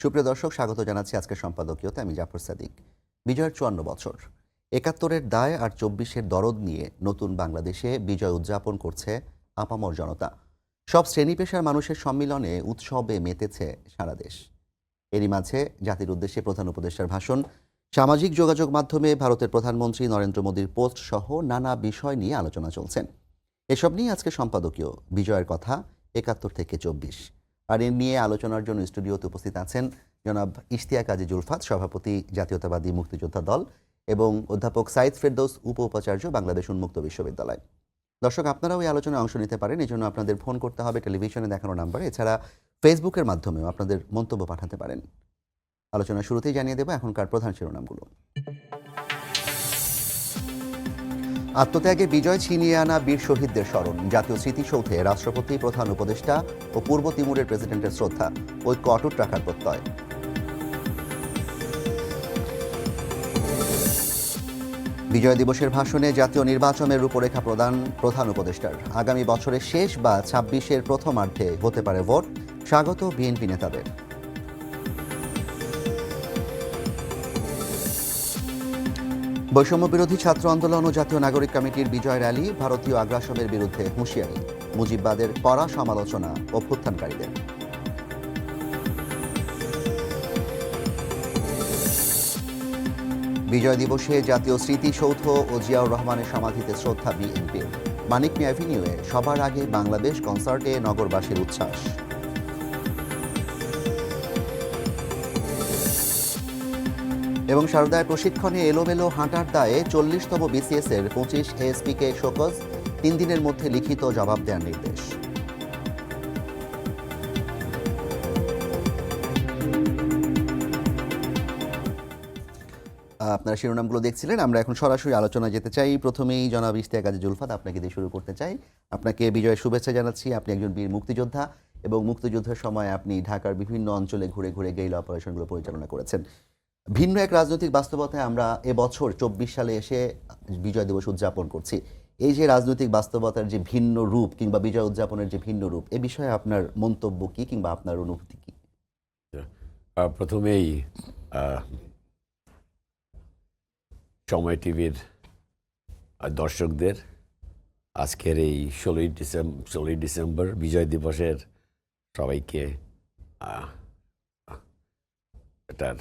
সুপ্রিয় দর্শক, স্বাগত জানাচ্ছি আজকের সম্পাদকীয়তে। আমি জাফর সাদিক। বিজয়ের ৫৪ বছর, ৭১-এর দায় আর ২৪-এর দরদ নিয়ে নতুন বাংলাদেশে বিজয় উদযাপন করছে আপামর জনতা। সব শ্রেণী পেশার মানুষের সম্মিলনে উৎসবে মেতেছে সারা দেশ। এরই মাঝে জাতির উদ্দেশ্যে প্রধান উপদেষ্টার ভাষণ, সামাজিক যোগাযোগ মাধ্যমে ভারতের প্রধানমন্ত্রী নরেন্দ্র মোদীর পোস্ট সহ নানা বিষয় নিয়ে আলোচনা চলছে। এসব নিয়ে আজকে সম্পাদকীয় বিজয়ের কথা ৭১ থেকে ২৪। আর এ নিয়ে আলোচনার জন্য স্টুডিওতে উপস্থিত আছেন জনাব ইশতিয়াক কাজী জুলফাত, সভাপতি জাতীয়তাবাদী মুক্তিযোদ্ধা দল, এবং অধ্যাপক সাইদ ফেরদৌস, উপাচার্য, বাংলাদেশ উন্মুক্ত বিশ্ববিদ্যালয়। দর্শক, আপনারাও এই আলোচনায় অংশ নিতে পারেন। এই জন্য আপনাদের ফোন করতে হবে টেলিভিশনে দেখানো নাম্বারে। এছাড়া ফেসবুকের মাধ্যমেও আপনাদের মন্তব্য পাঠাতে পারেন। আলোচনা শুরুতেই জানিয়ে দেব এখনকার প্রধান শিরোনামগুলো। আত্মত্যাগে বিজয় ছিনিয়ে আনা বীর শহীদদের স্মরণ, জাতীয় স্মৃতিসৌধে রাষ্ট্রপতি, প্রধান উপদেষ্টা ও পূর্ব তিমুরের প্রেসিডেন্টের শ্রদ্ধা, ঐক্য অটুট রাখার প্রত্যয়। বিজয় দিবসের ভাষণে জাতীয় নির্বাচনের রূপরেখা প্রদান প্রধান উপদেষ্টার, আগামী বছরের শেষ বা ২৬-এর প্রথমার্ধে হতে পারে ভোট, স্বাগত বিএনপি নেতাদের। বৈষম্য বিরোধী ছাত্র আন্দোলন ও জাতীয় নাগরিক কমিটির বিজয় র্যালি, ভারতীয় আগ্রাসনের বিরুদ্ধে হুঁশিয়ারি, মুজিববাদের কড়া সমালোচনা অভ্যুত্থানকারীদের। বিজয় দিবসে জাতীয় স্মৃতিসৌধ ও জিয়াউর রহমানের সমাধিতে শ্রদ্ধা বিএনপির, মানিক মিয়া অ্যাভিনিউয়ে সবার আগে বাংলাদেশ কনসার্টে নগরবাসীর উচ্ছ্বাস। এবং সারদায় প্রশিক্ষণে এলোমেলো হাঁটার দায়ে ৪০তম বিসিএস-এর ২৫ এএসপিকে শোকজ, ৩ দিনের মধ্যে লিখিত জবাব দেওয়ার নির্দেশ। আপনারা শিরোনামগুলো দেখছিলেন। আমরা এখন সরাসরি আলোচনায় যেতে চাই। প্রথমেই জনাব ইশতিয়াক কাজী জুলফাত, আপনাকে দিয়ে শুরু করতে চাই। আপনাকে বিজয়ের শুভেচ্ছা জানাচ্ছি। আপনি একজন বীর মুক্তিযোদ্ধা এবং মুক্তিযুদ্ধের সময় আপনি ঢাকার বিভিন্ন অঞ্চলে ঘুরে ঘুরে গেরিলা অপারেশনগুলো পরিচালনা করেছেন। ভিন্ন এক রাজনৈতিক বাস্তবতায় আমরা এবছর ২৪ সালে এসে বিজয় দিবস উদযাপন করছি। এই যে রাজনৈতিক বাস্তবতার যে ভিন্ন রূপ কিংবা বিজয় উদযাপনের যে ভিন্ন রূপ, এ বিষয়ে আপনার মন্তব্য কি কিংবা আপনার অনুভূতি কি? প্রথমেই সময় টিভির দর্শকদের আজকের এই ১৬ই ডিসেম্বর বিজয় দিবসের সবাইকে এটার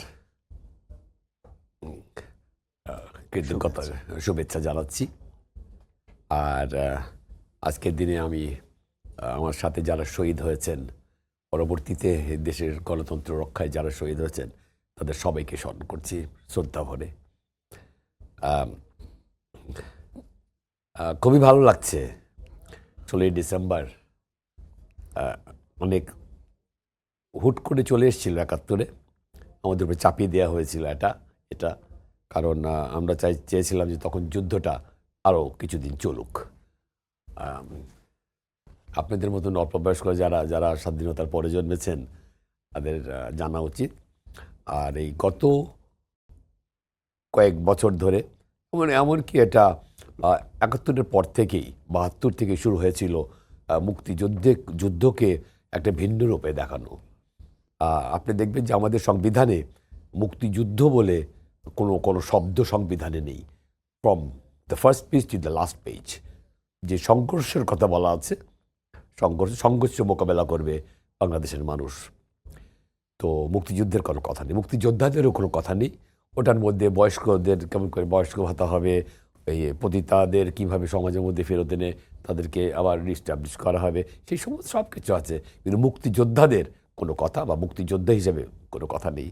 কৃতজ্ঞতা, শুভেচ্ছা জানাচ্ছি। আর আজকের দিনে আমি আমার সাথে যারা শহীদ হয়েছেন, পরবর্তীতে দেশের গণতন্ত্র রক্ষায় যারা শহীদ হয়েছেন, তাদের সবাইকে স্মরণ করছি শ্রদ্ধা ভরে। খুবই ভালো লাগছে ১৬ই ডিসেম্বর অনেক হুট করে চলে এসেছিল ৭১-এ, আমাদের উপরে চাপিয়ে দেওয়া হয়েছিল এটা কারণ আমরা চেয়েছিলাম যে তখন যুদ্ধটা আরও কিছুদিন চলুক। আপনাদের মতন অল্পবয়স্ক যারা স্বাধীনতার পরে জন্মেছেন তাদের জানা উচিত। আর এই গত কয়েক বছর ধরে এমনকি এটা ৭১-এর পর থেকেই ৭২ থেকে শুরু হয়েছিল যুদ্ধকে একটা ভিন্ন রূপে দেখানো। আপনি দেখবেন যে আমাদের সংবিধানে মুক্তিযুদ্ধ বলে কোনো শব্দ সংবিধানে নেই। From the first page to the last page যে সংঘর্ষের কথা বলা আছে, সংঘর্ষ মোকাবেলা করবে বাংলাদেশের মানুষ। তো মুক্তিযুদ্ধের কোনো কথা নেই, মুক্তিযোদ্ধাদেরও কোনো কথা নেই। ওটার মধ্যে বয়স্কদের কেমন করে বয়স্ক ভাতা হবে, এই পতিতাদের কীভাবে সমাজের মধ্যে ফেরত এনে তাদেরকে আবার রিস্টাবলিশ করা হবে, সেই সমস্ত সব কিছু আছে। কিন্তু মুক্তিযোদ্ধাদের কোনো কথা বা মুক্তিযোদ্ধা হিসেবে কোনো কথা নেই।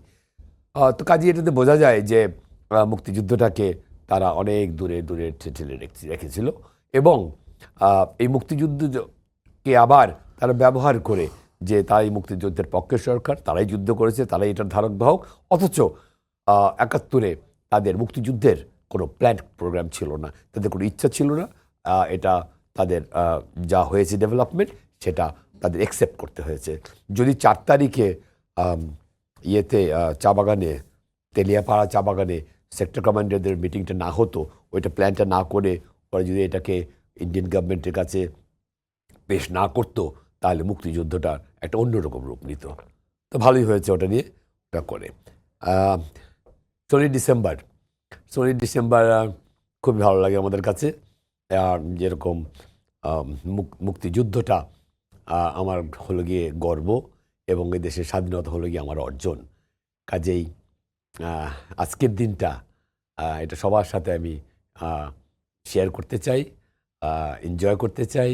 তো কাজে এটাতে বোঝা যায় যে মুক্তিযুদ্ধটাকে তারা অনেক দূরে দূরে ঠেলে রেখেছিল এবং এই মুক্তিযুদ্ধকে আবার তারা ব্যবহার করে যে তারাই মুক্তিযুদ্ধের পক্ষের সরকার, তারাই যুদ্ধ করেছে, তারাই এটার ধারক বাহক। অথচ ৭১-এ তাদের মুক্তিযুদ্ধের কোনো প্ল্যান প্রোগ্রাম ছিল না, তাদের কোনো ইচ্ছা ছিল না। এটা তাদের যা হয়েছে ডেভেলপমেন্ট, সেটা তাদের অ্যাকসেপ্ট করতে হয়েছে। যদি ৪ তারিখে চা বাগানে, তেলিয়াপাড়া চা বাগানে সেক্টর কমান্ডারদের মিটিংটা না হতো, ওইটা প্ল্যানটা না করে পরে যদি এটাকে ইন্ডিয়ান গভর্নমেন্টের কাছে পেশ না করতো, তাহলে মুক্তিযুদ্ধটা একটা অন্যরকম রূপ নিত। তো ভালোই হয়েছে ওটা নিয়ে। করে। 16 ডিসেম্বর খুবই ভালো লাগে আমাদের কাছে। যেরকম মুক্তিযুদ্ধটা আমার হলো গিয়ে গর্ব, এবং এই দেশের স্বাধীনতা হলো গিয়ে আমার অর্জন। কাজেই আজকের দিনটা এটা সবার সাথে আমি শেয়ার করতে চাই, এনজয় করতে চাই,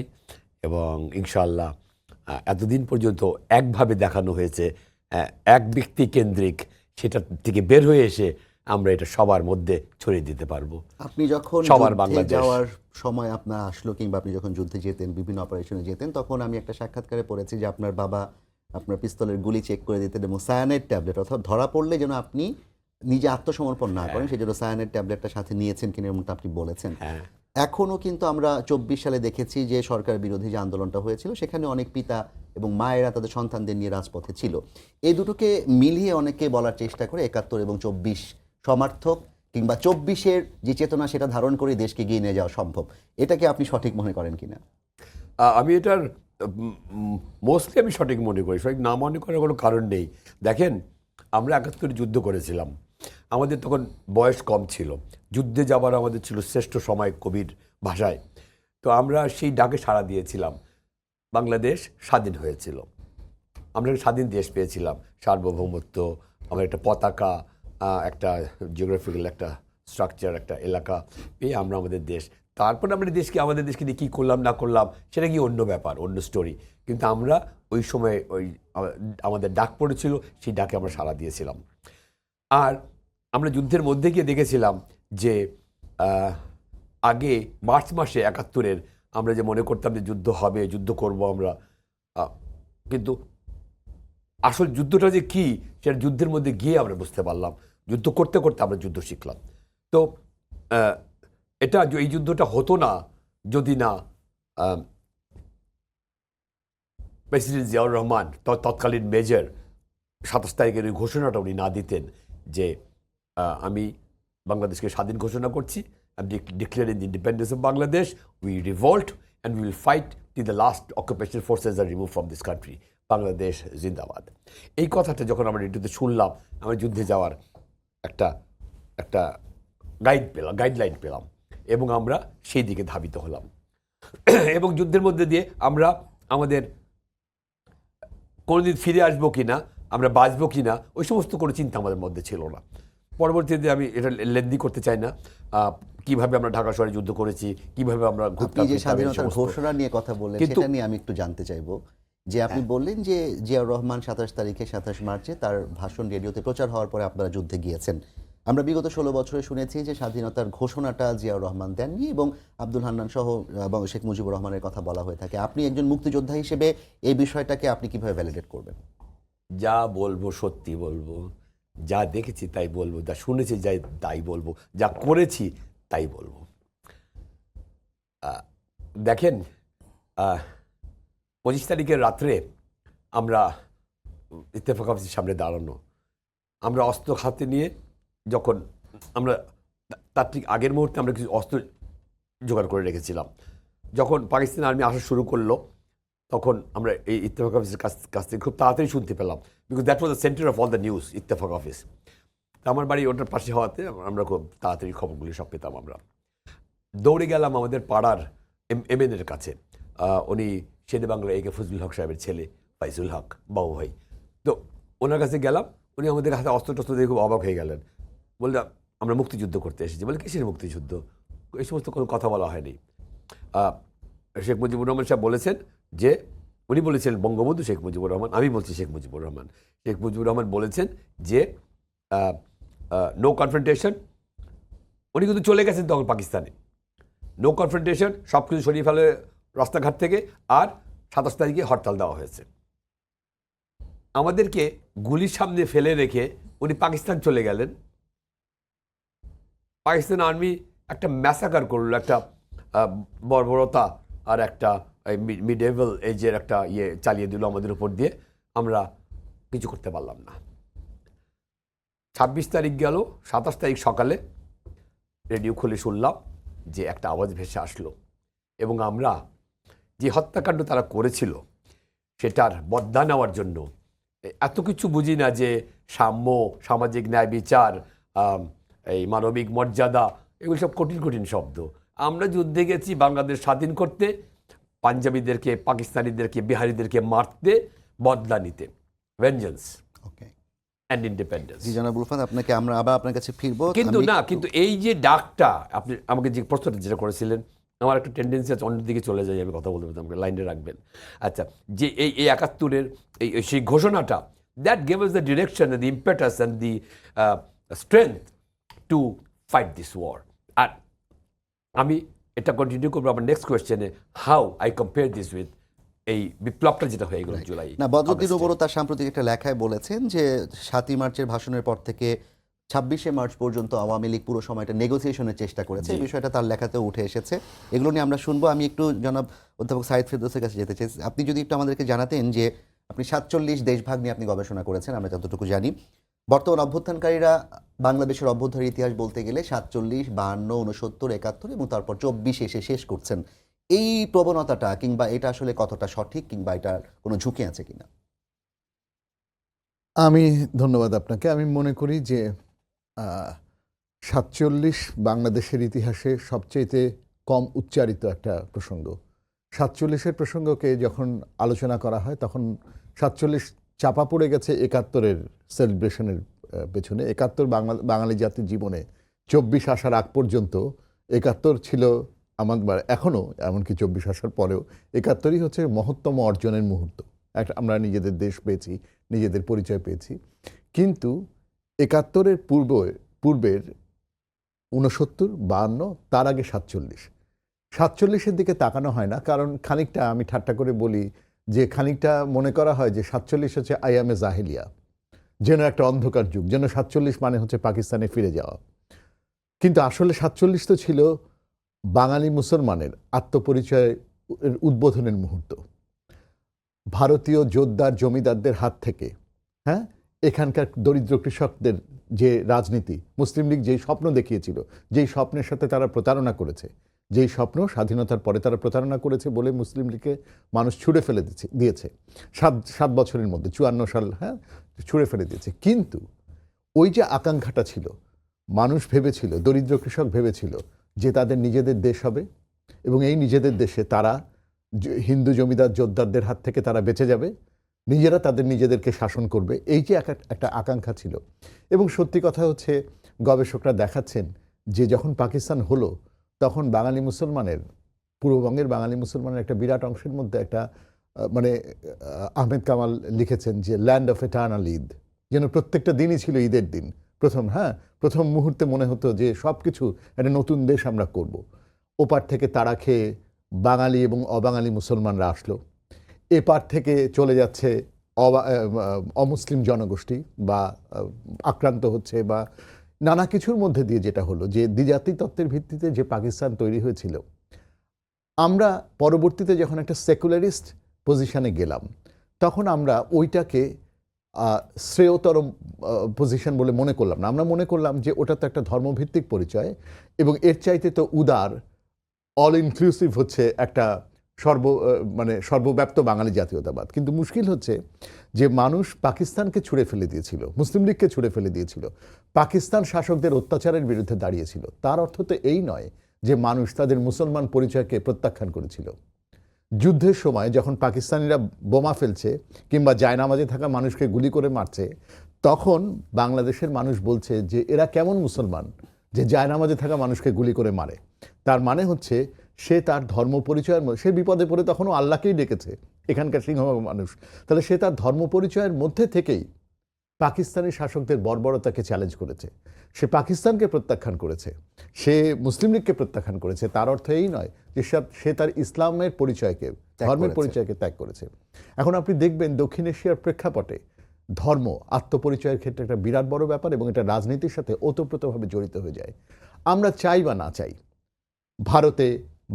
এবং ইনশাআল্লাহ এতদিন পর্যন্ত একভাবে দেখানো হয়েছে, এক ব্যক্তি কেন্দ্রিক, সেটা থেকে বের হয়ে এসে আমরা এটা সবার মধ্যে ছড়িয়ে দিতে পারবো। আপনি যখন সবার যুদ্ধে বাংলাদেশ যাওয়ার সময় আপনার আসলো, কিংবা আপনি যখন যুদ্ধে যেতেন, বিভিন্ন অপারেশনে যেতেন, তখন আমি একটা সাক্ষাৎকারে পড়েছি যে আপনার বাবা আপনার পিস্তলের গুলি চেক করে দিতেন এবং সায়ানাইড ট্যাবলেট, অর্থাৎ ধরা পড়লে যেন আপনি নিজে আত্মসমর্পণ না করেন, সেই জন্য সায়ানাইড ট্যাবলেটটা সাথে নিয়েছেন কিনা এমনটা আপনি বলেছেন। হ্যাঁ, এখনও কিন্তু আমরা 24 সালে দেখেছি যে সরকার বিরোধী যে আন্দোলনটা হয়েছিল, সেখানে অনেক পিতা এবং মায়েরা তাদের সন্তানদের নিয়ে রাজপথে ছিল। এই দুটোকে মিলিয়ে অনেকে বলার চেষ্টা করে 71 এবং 24 সমার্থক, কিংবা 24-এর যে চেতনা সেটা ধারণ করে দেশকে এগিয়ে নিয়ে যাওয়া সম্ভব। এটাকে আপনি সঠিক মনে করেন কিনা? আমি এটার মোস্টলি আমি সঠিক মনে করি। সঠিক না মনে করার কোনো কারণ নেই। দেখেন, আমরা 71 যুদ্ধ করেছিলাম, আমাদের তখন বয়স কম ছিল, যুদ্ধে যাবার আমাদের ছিল শ্রেষ্ঠ সময় কবির ভাষায়। তো আমরা সেই ডাকে সাড়া দিয়েছিলাম, বাংলাদেশ স্বাধীন হয়েছিল, আমরা একটা স্বাধীন দেশ পেয়েছিলাম, সার্বভৌমত্ব, আমরা একটা পতাকা, একটা জিওগ্রাফিক্যাল একটা স্ট্রাকচার, একটা এলাকা পেয়ে আমরা আমাদের দেশ। তারপরে আমরা আমাদের দেশকে নিয়ে কী করলাম না করলাম সেটা কি অন্য ব্যাপার, অন্য স্টোরি। কিন্তু আমরা ওই সময় আমাদের ডাক পড়েছিল, সেই ডাকে আমরা সাড়া দিয়েছিলাম। আর আমরা যুদ্ধের মধ্যে গিয়ে দেখেছিলাম যে আগে মার্চ মাসে 71-এর আমরা যে মনে করতাম যে যুদ্ধ হবে, যুদ্ধ করব আমরা, কিন্তু আসল যুদ্ধটা যে কি সেটা যুদ্ধের মধ্যে গিয়ে আমরা বুঝতে পারলাম। যুদ্ধ করতে করতে আমরা যুদ্ধ শিখলাম। তো এই যুদ্ধটা হতো না যদি না প্রেসিডেন্ট জিয়াউর রহমান, তৎকালীন মেজর, 27 তারিখের ওই ঘোষণাটা উনি না দিতেন যে আমি বাংলাদেশকে স্বাধীন ঘোষণা করছি, I'm declaring the independence of Bangladesh, we revolt and we will fight till the last occupation forces are removed from this country. Bangladesh জিন্দাবাদ। এই কথাটা যখন আমরা রেডিওতে শুনলাম, আমরা যুদ্ধে যাওয়ার একটা গাইডলাইন পেলাম, এবং আমরা সেই দিকে ধাবিত হলাম। এবং যুদ্ধের মধ্যে দিয়ে আমরা আমাদের কোনোদিন ফিরে আসবো কিনা, আমরা বাঁচবো কিনা, ওই সমস্ত কোনো চিন্তা আমাদের মধ্যে ছিল না। পরবর্তীতে আমি এটা লেন্দি করতে চাই না, কিভাবে আমরা ঢাকা শহরে যুদ্ধ করেছি, কিভাবে আমরা আপনি যে স্বাধীনতার ঘোষণা নিয়ে কথা বললেন, সেটা নিয়ে আমি একটু জানতে চাইবো। যে আপনি বললেন যে জিয়াউর রহমান 27 মার্চে তার ভাষণ রেডিওতে প্রচার হওয়ার পরে আপনারা যুদ্ধে গিয়েছেন। আমরা বিগত 16 বছরে শুনেছি যে স্বাধীনতার ঘোষণাটা জিয়াউর রহমান দেননি, এবং আব্দুল হান্নান সহ শেখ মুজিবুর রহমানের কথা বলা হয়ে থাকে। আপনি একজন মুক্তিযোদ্ধা হিসেবে এই বিষয়টাকে আপনি কিভাবে ভ্যালিডেট করবেন? যা বলবো সত্যি বলবো, যা দেখেছি তাই বলবো, যা শুনেছি যাই তাই বলবো, যা করেছি তাই বলবো। দেখেন, 25 তারিখের রাত্রে আমরা ইত্তেফাক অফিসের সামনে দাঁড়ানো, আমরা অস্ত্র হাতে নিয়ে, যখন আমরা তার ঠিক আগের মুহূর্তে আমরা কিছু অস্ত্র জোগাড় করে রেখেছিলাম, যখন পাকিস্তান আর্মি আসা শুরু করলো, তখন আমরা এই ইত্তেফাক অফিসের কাছ থেকে খুব তাড়াতাড়ি শুনতে পেলাম, because that was the centre of all the news, Ittefaq office. আমার বাড়ি ওটার পাশে হওয়াতে আমরা খুব তাড়াতাড়ি খবরগুলি সব পেতাম। আমরা দৌড়ে গেলাম আমাদের পাড়ার এমএনএর কাছে, উনি শেরে বাংলা একে ফজলুল হক সাহেবের ছেলে ফাইজুল হক, বাবু ভাই। তো ওনার কাছে গেলাম, উনি আমাদের হাতে অস্ত্র টস্ত্র দিয়ে খুব অবাক হয়ে গেলেন, বললাম আমরা মুক্তিযুদ্ধ করতে এসেছি। বলে কিসের মুক্তিযুদ্ধ, এই সমস্ত কোনো কথা বলা হয়নি। শেখ মুজিবুর রহমান সাহেব বলেছেন যে, উনি বলেছেন বঙ্গবন্ধু শেখ মুজিবুর রহমান, আমি বলছি শেখ মুজিবুর রহমান। শেখ মুজিবুর রহমান বলেছেন যে নো কনফ্রন্টেশন। উনি কিন্তু চলে গেছেন তখন পাকিস্তানে। নো কনফ্রন্টেশন, সব কিছু সরিয়ে ফেলে রাস্তাঘাট থেকে, আর 27 তারিখে হরতাল দেওয়া হয়েছে। আমাদেরকে গুলির সামনে ফেলে রেখে উনি পাকিস্তান চলে গেলেন। পাকিস্তান আর্মি একটা ম্যাসাকার করলো, একটা বর্বরতা আর একটা মিডেভেল এজের একটা চালিয়ে দিল আমাদের উপর দিয়ে। আমরা কিছু করতে পারলাম না। 26 তারিখ গেল, 27 তারিখ সকালে রেডিও খুলে শুনলাম যে একটা আওয়াজ ভেসে আসলো, এবং আমরা যে হত্যাকাণ্ড তারা করেছিল সেটার বদলা নেওয়ার জন্য এত কিছু বুঝি না যে সাম্য, সামাজিক ন্যায় বিচার, এই মানবিক মর্যাদা, এগুলো সব কঠিন কঠিন শব্দ। আমরা যুদ্ধে গেছি বাংলাদেশ স্বাধীন করতে, পাঞ্জাবিদেরকে, পাকিস্তানিদেরকে, বিহারিদেরকে মারতে, বদলা নিতে, ভেঞ্জেন্স ওকে, অ্যান্ড ইন্ডিপেন্ডেন্স। জি জনাব উলফান, আপনাকে আমরা আবার আপনার কাছে ফিরবো। কিন্তু আমি না, কিন্তু এই যে ডাকটা আপনি আমাকে যে প্রশ্নটা যেটা করেছিলেন, আমার একটা টেন্ডেন্সি আছে অন্যদিকে চলে যাই, আমি কথা বলতে বলতে আমাকে লাইনে রাখবেন। আচ্ছা, যে এই ৭১-এর সেই ঘোষণাটা, that gave us the direction and the impetus and the strength to fight this war. আর আমি এটা কন্টিনিউ করবো আমার নেক্সট কোয়েশ্চেনে, how I compare this with এই বিপ্লবটা যেটা হয়ে গেল জুলাই। না, বদরুদ্দিন আগস্টে। ওমরও তার সাম্প্রতিক একটা লেখায় বলেছেন যে ৭ই মার্চের ভাষণের পর থেকে ২৬শে মার্চ পর্যন্ত আওয়ামী লীগ পুরো সময়টা নেগোসিয়েশনের চেষ্টা করেছে। এই বিষয়টা তার লেখাতেও উঠে এসেছে। এগুলো নিয়ে আমরা শুনবো। আমি একটু জনাব অধ্যাপক সাইদ ফেরদৌসের কাছে যেতে চাই। আপনি যদি একটু আমাদেরকে জানাতেন যে আপনি ৪৭ দেশভাগ নিয়ে আপনি গবেষণা করেছেন, আমরা যতটুকু জানি বর্তমান অভ্যুত্থানকারীরা বাংলাদেশের অভ্যুত্থানের ইতিহাস বলতে গেলে ৪৭, ৫২, ৬৯, ৭১ এবং তারপর ২৪ এসে শেষ করছেন। এই প্রবণতাটা কিংবা এটা আসলে কতটা সঠিক কিংবা এটার কোনো ঝুঁকি আছে কিনা? আমি ধন্যবাদ আপনাকে। আমি মনে করি যে ৪৭ বাংলাদেশের ইতিহাসে সবচাইতে কম উচ্চারিত একটা প্রসঙ্গ। ৪৭-এর প্রসঙ্গকে যখন আলোচনা করা হয় তখন ৪৭ চাপা পড়ে গেছে ৭১-এর সেলিব্রেশনের পেছনে। ৭১ বাঙালি জাতির জীবনে ২৪ আসার আগ পর্যন্ত ৭১ ছিল আমার, এখনও এমনকি ২৪ আসার পরেও ৭১ই হচ্ছে মহত্তম অর্জনের মুহূর্ত। একটা আমরা নিজেদের দেশ পেয়েছি, নিজেদের পরিচয় পেয়েছি। কিন্তু ৭১-এর পূর্বের ৬৯, ৫২, তার আগে ৪৭। ৪৭-এর দিকে তাকানো হয় না, কারণ খানিকটা আমি ঠাট্টা করে বলি যে খানিকটা মনে করা হয় যে ৪৭ হচ্ছে আইয়ামে জাহেলিয়া, যেন একটা অন্ধকার যুগ, যেন ৪৭ মানে হচ্ছে পাকিস্তানে ফিরে যাওয়া। কিন্তু আসলে ৪৭ তো ছিল বাঙালি মুসলমানের আত্মপরিচয়ের উদ্বোধনের মুহূর্ত। ভারতীয় জোরদার জমিদারদের হাত থেকে, হ্যাঁ, এখানকার দরিদ্র কৃষকদের যে রাজনীতি, মুসলিম লীগ যেই স্বপ্ন দেখিয়েছিল, যেই স্বপ্নের সাথে তারা প্রতারণা করেছে, যেই স্বপ্ন স্বাধীনতার পরে তারা প্রতারণা করেছে বলে মুসলিম লীগকে মানুষ ছুঁড়ে ফেলে দিয়েছে ৭ বছরের মধ্যে, ৫৪ সাল, হ্যাঁ, ছুঁড়ে ফেলে দিয়েছে। কিন্তু ওই যে আকাঙ্ক্ষাটা ছিল, মানুষ ভেবেছিল, দরিদ্র কৃষক ভেবেছিল যে তাদের নিজেদের দেশ হবে এবং এই নিজেদের দেশে তারা হিন্দু জমিদার জোরদারদের হাত থেকে তারা বেঁচে যাবে, নিজেরা তাদের নিজেদেরকে শাসন করবে, এই যে একটা আকাঙ্ক্ষা ছিল। এবং সত্যি কথা হচ্ছে, গবেষকরা দেখাচ্ছেন যে যখন পাকিস্তান হলো তখন বাঙালি মুসলমানের, পূর্ববঙ্গের বাঙালি মুসলমানের একটা বিরাট অংশের মধ্যে একটা আহমেদ কামাল লিখেছেন যে ল্যান্ড অফ এটার্নাল ঈদ, যেন প্রত্যেকটা দিনই ছিল ঈদের দিন। প্রথম মুহূর্তে মনে হতো যে সব কিছু একটা নতুন দেশ আমরা করব। ওপার থেকে তাড়া খেয়ে বাঙালি এবং অবাঙালি মুসলমানরা আসলো, এপার থেকে চলে যাচ্ছে অমুসলিম জনগোষ্ঠী বা আক্রান্ত হচ্ছে, বা নানা কিছুর মধ্যে দিয়ে যেটা হলো যে দ্বিজাতি তত্ত্বের ভিত্তিতে যে পাকিস্তান তৈরি হয়েছিল, আমরা পরবর্তীতে যখন একটা সেকুলারিস্ট পজিশনে গেলাম তখন আমরা ওইটাকে শ্রেয়তর পজিশন বলে মনে করলাম না। আমরা মনে করলাম যে ওটা তো একটা ধর্মভিত্তিক পরিচয় এবং এর চাইতে তো উদার, অল ইনক্লুসিভ হচ্ছে একটা সর্বব্যাপ্ত বাঙালি জাতীয়তাবাদ। কিন্তু মুশকিল হচ্ছে যে মানুষ পাকিস্তানকে ছুঁড়ে ফেলে দিয়েছিল, মুসলিম লীগকে ছুঁড়ে ফেলে দিয়েছিল, পাকিস্তান শাসকদের অত্যাচারের বিরুদ্ধে দাঁড়িয়েছিল। তার অর্থ তো এই নয় যে মানুষ তাদের মুসলমান পরিচয়কে প্রত্যাখ্যান করেছিল। যুদ্ধের সময় যখন পাকিস্তানিরা বোমা ফেলছে কিংবা জায়নামাজে থাকা মানুষকে গুলি করে মারছে, তখন বাংলাদেশের মানুষ বলছে যে এরা কেমন মুসলমান যে জায়নামাজে থাকা মানুষকে গুলি করে মারে। তার মানে হচ্ছে সে তার ধর্ম পরিচয়ের, সে বিপদে পড়ে তখনও আল্লাহকেই ডেকেছে, এখানকার সিংহভাগ মানুষ। তাহলে সে তার ধর্ম পরিচয়ের মধ্যে থেকেই পাকিস্তানি শাসকদের বর্বরতাকে চ্যালেঞ্জ করেছে, সে পাকিস্তানকে প্রত্যাখ্যান করেছে, সে মুসলিম লীগকে প্রত্যাখ্যান করেছে। তার অর্থ এই নয় যে সে তার ইসলামের পরিচয়কে, ধর্মের পরিচয়কে ত্যাগ করেছে। এখন আপনি দেখবেন দক্ষিণ এশিয়ার প্রেক্ষাপটে ধর্ম আত্মপরিচয়ের ক্ষেত্রে একটা বিরাট বড় ব্যাপার এবং এটা রাজনীতির সাথে ওতপ্রোতভাবে জড়িত হয়ে যায়। আমরা চাই বা না চাই, ভারতে,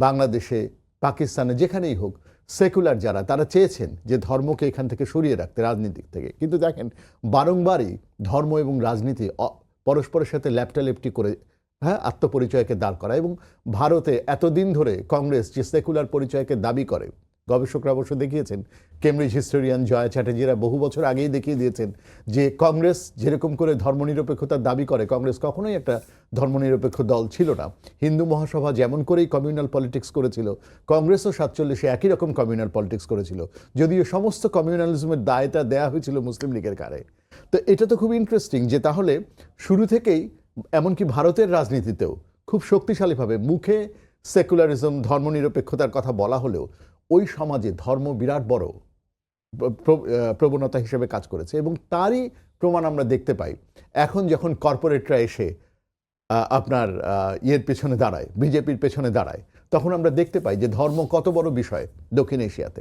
বাংলাদেশে, পাকিস্তানে, যেখানেই হোক, সেকুলার যারা, তারা চেয়েছেন যে ধর্মকে এখান থেকে সরিয়ে রাখতে, রাজনীতিক থেকে। কিন্তু দেখেন বারংবারই ধর্ম এবং রাজনীতি পরস্পরের সাথে ল্যাপটালেপটি করে, হ্যাঁ, আত্মপরিচয়কে দাঁড় করা। এবং ভারতে এতদিন ধরে কংগ্রেস যে সেকুলার পরিচয়কে দাবি করে, গবেষকরা অবশ্য দেখিয়েছেন, কেমব্রিজ হিস্টোরিয়ান জয়া চ্যাটার্জিরা বহু বছর আগেই দেখিয়ে দিয়েছেন যে কংগ্রেস যেরকম করে ধর্মনিরপেক্ষতার দাবি করে, কংগ্রেস কখনোই একটা ধর্মনিরপেক্ষ দল ছিল না। হিন্দু মহাসভা যেমন করেই কমিউনাল পলিটিক্স করেছিল, কংগ্রেসও 47-এ একই রকম কমিউনাল পলিটিক্স করেছিল, যদিও সমস্ত কমিউনালিজমের দায়টা দেয়া হয়েছিল মুসলিম লীগের ঘাড়ে। তো এটা তো খুব ইন্টারেস্টিং যে তাহলে শুরু থেকেই এমনকি ভারতের রাজনীতিতেও খুব শক্তিশালীভাবে মুখে সেকুলারিজম, ধর্মনিরপেক্ষতার কথা বলা হলেও ওই সমাজে ধর্ম বিরাট বড় প্রবণতা হিসেবে কাজ করেছে। এবং তারই প্রমাণ আমরা দেখতে পাই এখন যখন কর্পোরেটরা এসে আপনার ইয়ের পেছনে দাঁড়ায়, বিজেপির পেছনে দাঁড়ায়, তখন আমরা দেখতে পাই যে ধর্ম কত বড় বিষয় দক্ষিণ এশিয়াতে।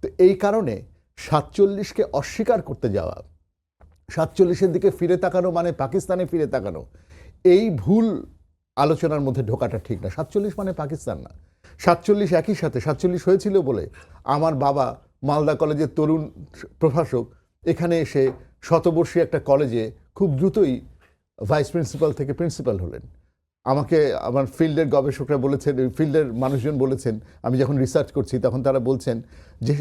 তো এই কারণে 47-কে অস্বীকার করতে যাওয়া, 47-এর দিকে ফিরে তাকানো মানে পাকিস্তানে ফিরে তাকানো, এই ভুল আলোচনার মধ্যে ঢোকাটা ঠিক না। 47 মানে পাকিস্তান না। 47 একই সাথে 47 হয়েছিল বলে আমার বাবা মালদা কলেজের তরুণ প্রভাষক এখানে এসে শতবর্ষী একটা কলেজে খুব দ্রুতই ভাইস প্রিন্সিপাল থেকে প্রিন্সিপাল হলেন। আমাকে আমার ফিল্ডের গবেষকরা বলেছেন, ফিল্ডের মানুষজন বলেছেন, আমি যখন রিসার্চ করছি তখন তারা বলছেন যে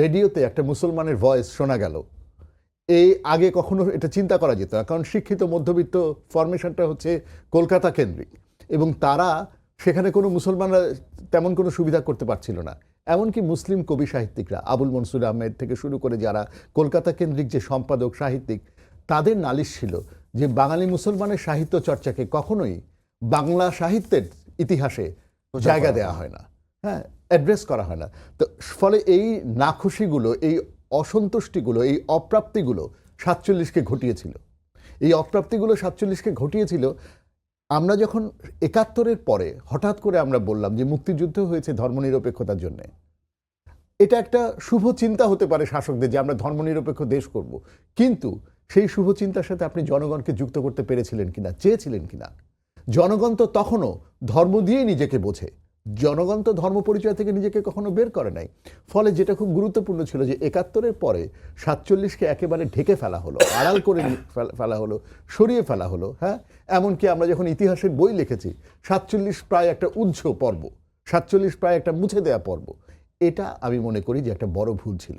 রেডিওতে একটা মুসলমানের ভয়েস শোনা গেল। এই আগে কখনো এটা চিন্তা করা যেত না, কারণ শিক্ষিত মধ্যবিত্ত ফরমেশনটা হচ্ছে কলকাতা কেন্দ্রিক, এবং তারা সেখানে কোনো মুসলমানরা তেমন কোনো সুবিধা করতে পারছিল না। এমনকি মুসলিম কবি সাহিত্যিকরা আবুল মনসুর আহমেদ থেকে শুরু করে যারা কলকাতা কেন্দ্রিক যে সম্পাদক সাহিত্যিক, তাদের নালিশ ছিল যে বাঙালি মুসলমানের সাহিত্য চর্চাকে কখনোই বাংলা সাহিত্যের ইতিহাসে জায়গা দেওয়া হয় না, হ্যাঁ, অ্যাড্রেস করা হয় না। তো ফলে এই নাখুশিগুলো, এই অসন্তুষ্টিগুলো, এই অপ্রাপ্তিগুলো 47-কে ঘটিয়েছিল। এই অপ্রাপ্তিগুলো 47-কে ঘটিয়েছিল। আমরা যখন 71-এর পরে হঠাৎ করে আমরা বললাম যে মুক্তিযুদ্ধ হয়েছে ধর্মনিরপেক্ষতার জন্যে, এটা একটা শুভ চিন্তা হতে পারে শাসকদের যে আমরা ধর্মনিরপেক্ষ দেশ করব, কিন্তু সেই শুভ চিন্তার সাথে আপনি জনগণকে যুক্ত করতে পেরেছিলেন কিনা, চেয়েছিলেন কিনা? জনগণ তো তখনও ধর্ম দিয়েই নিজেকে বোঝে, জনগণ তো ধর্ম পরিচয় থেকে নিজেকে কখনো বের করে নাই। ফলে যেটা খুব গুরুত্বপূর্ণ ছিল যে 71-এর পরে 47-কে একেবারে ঢেকে ফেলা হলো, আড়াল করে ফেলা হলো, সরিয়ে ফেলা হলো। হ্যাঁ, এমনকি আমরা যখন ইতিহাসের বই লিখেছি 47 প্রায় একটা উজ্জ্ব পর্ব, 47 প্রায় একটা মুছে দেয়া পর্ব। এটা আমি মনে করি যে একটা বড় ভুল ছিল।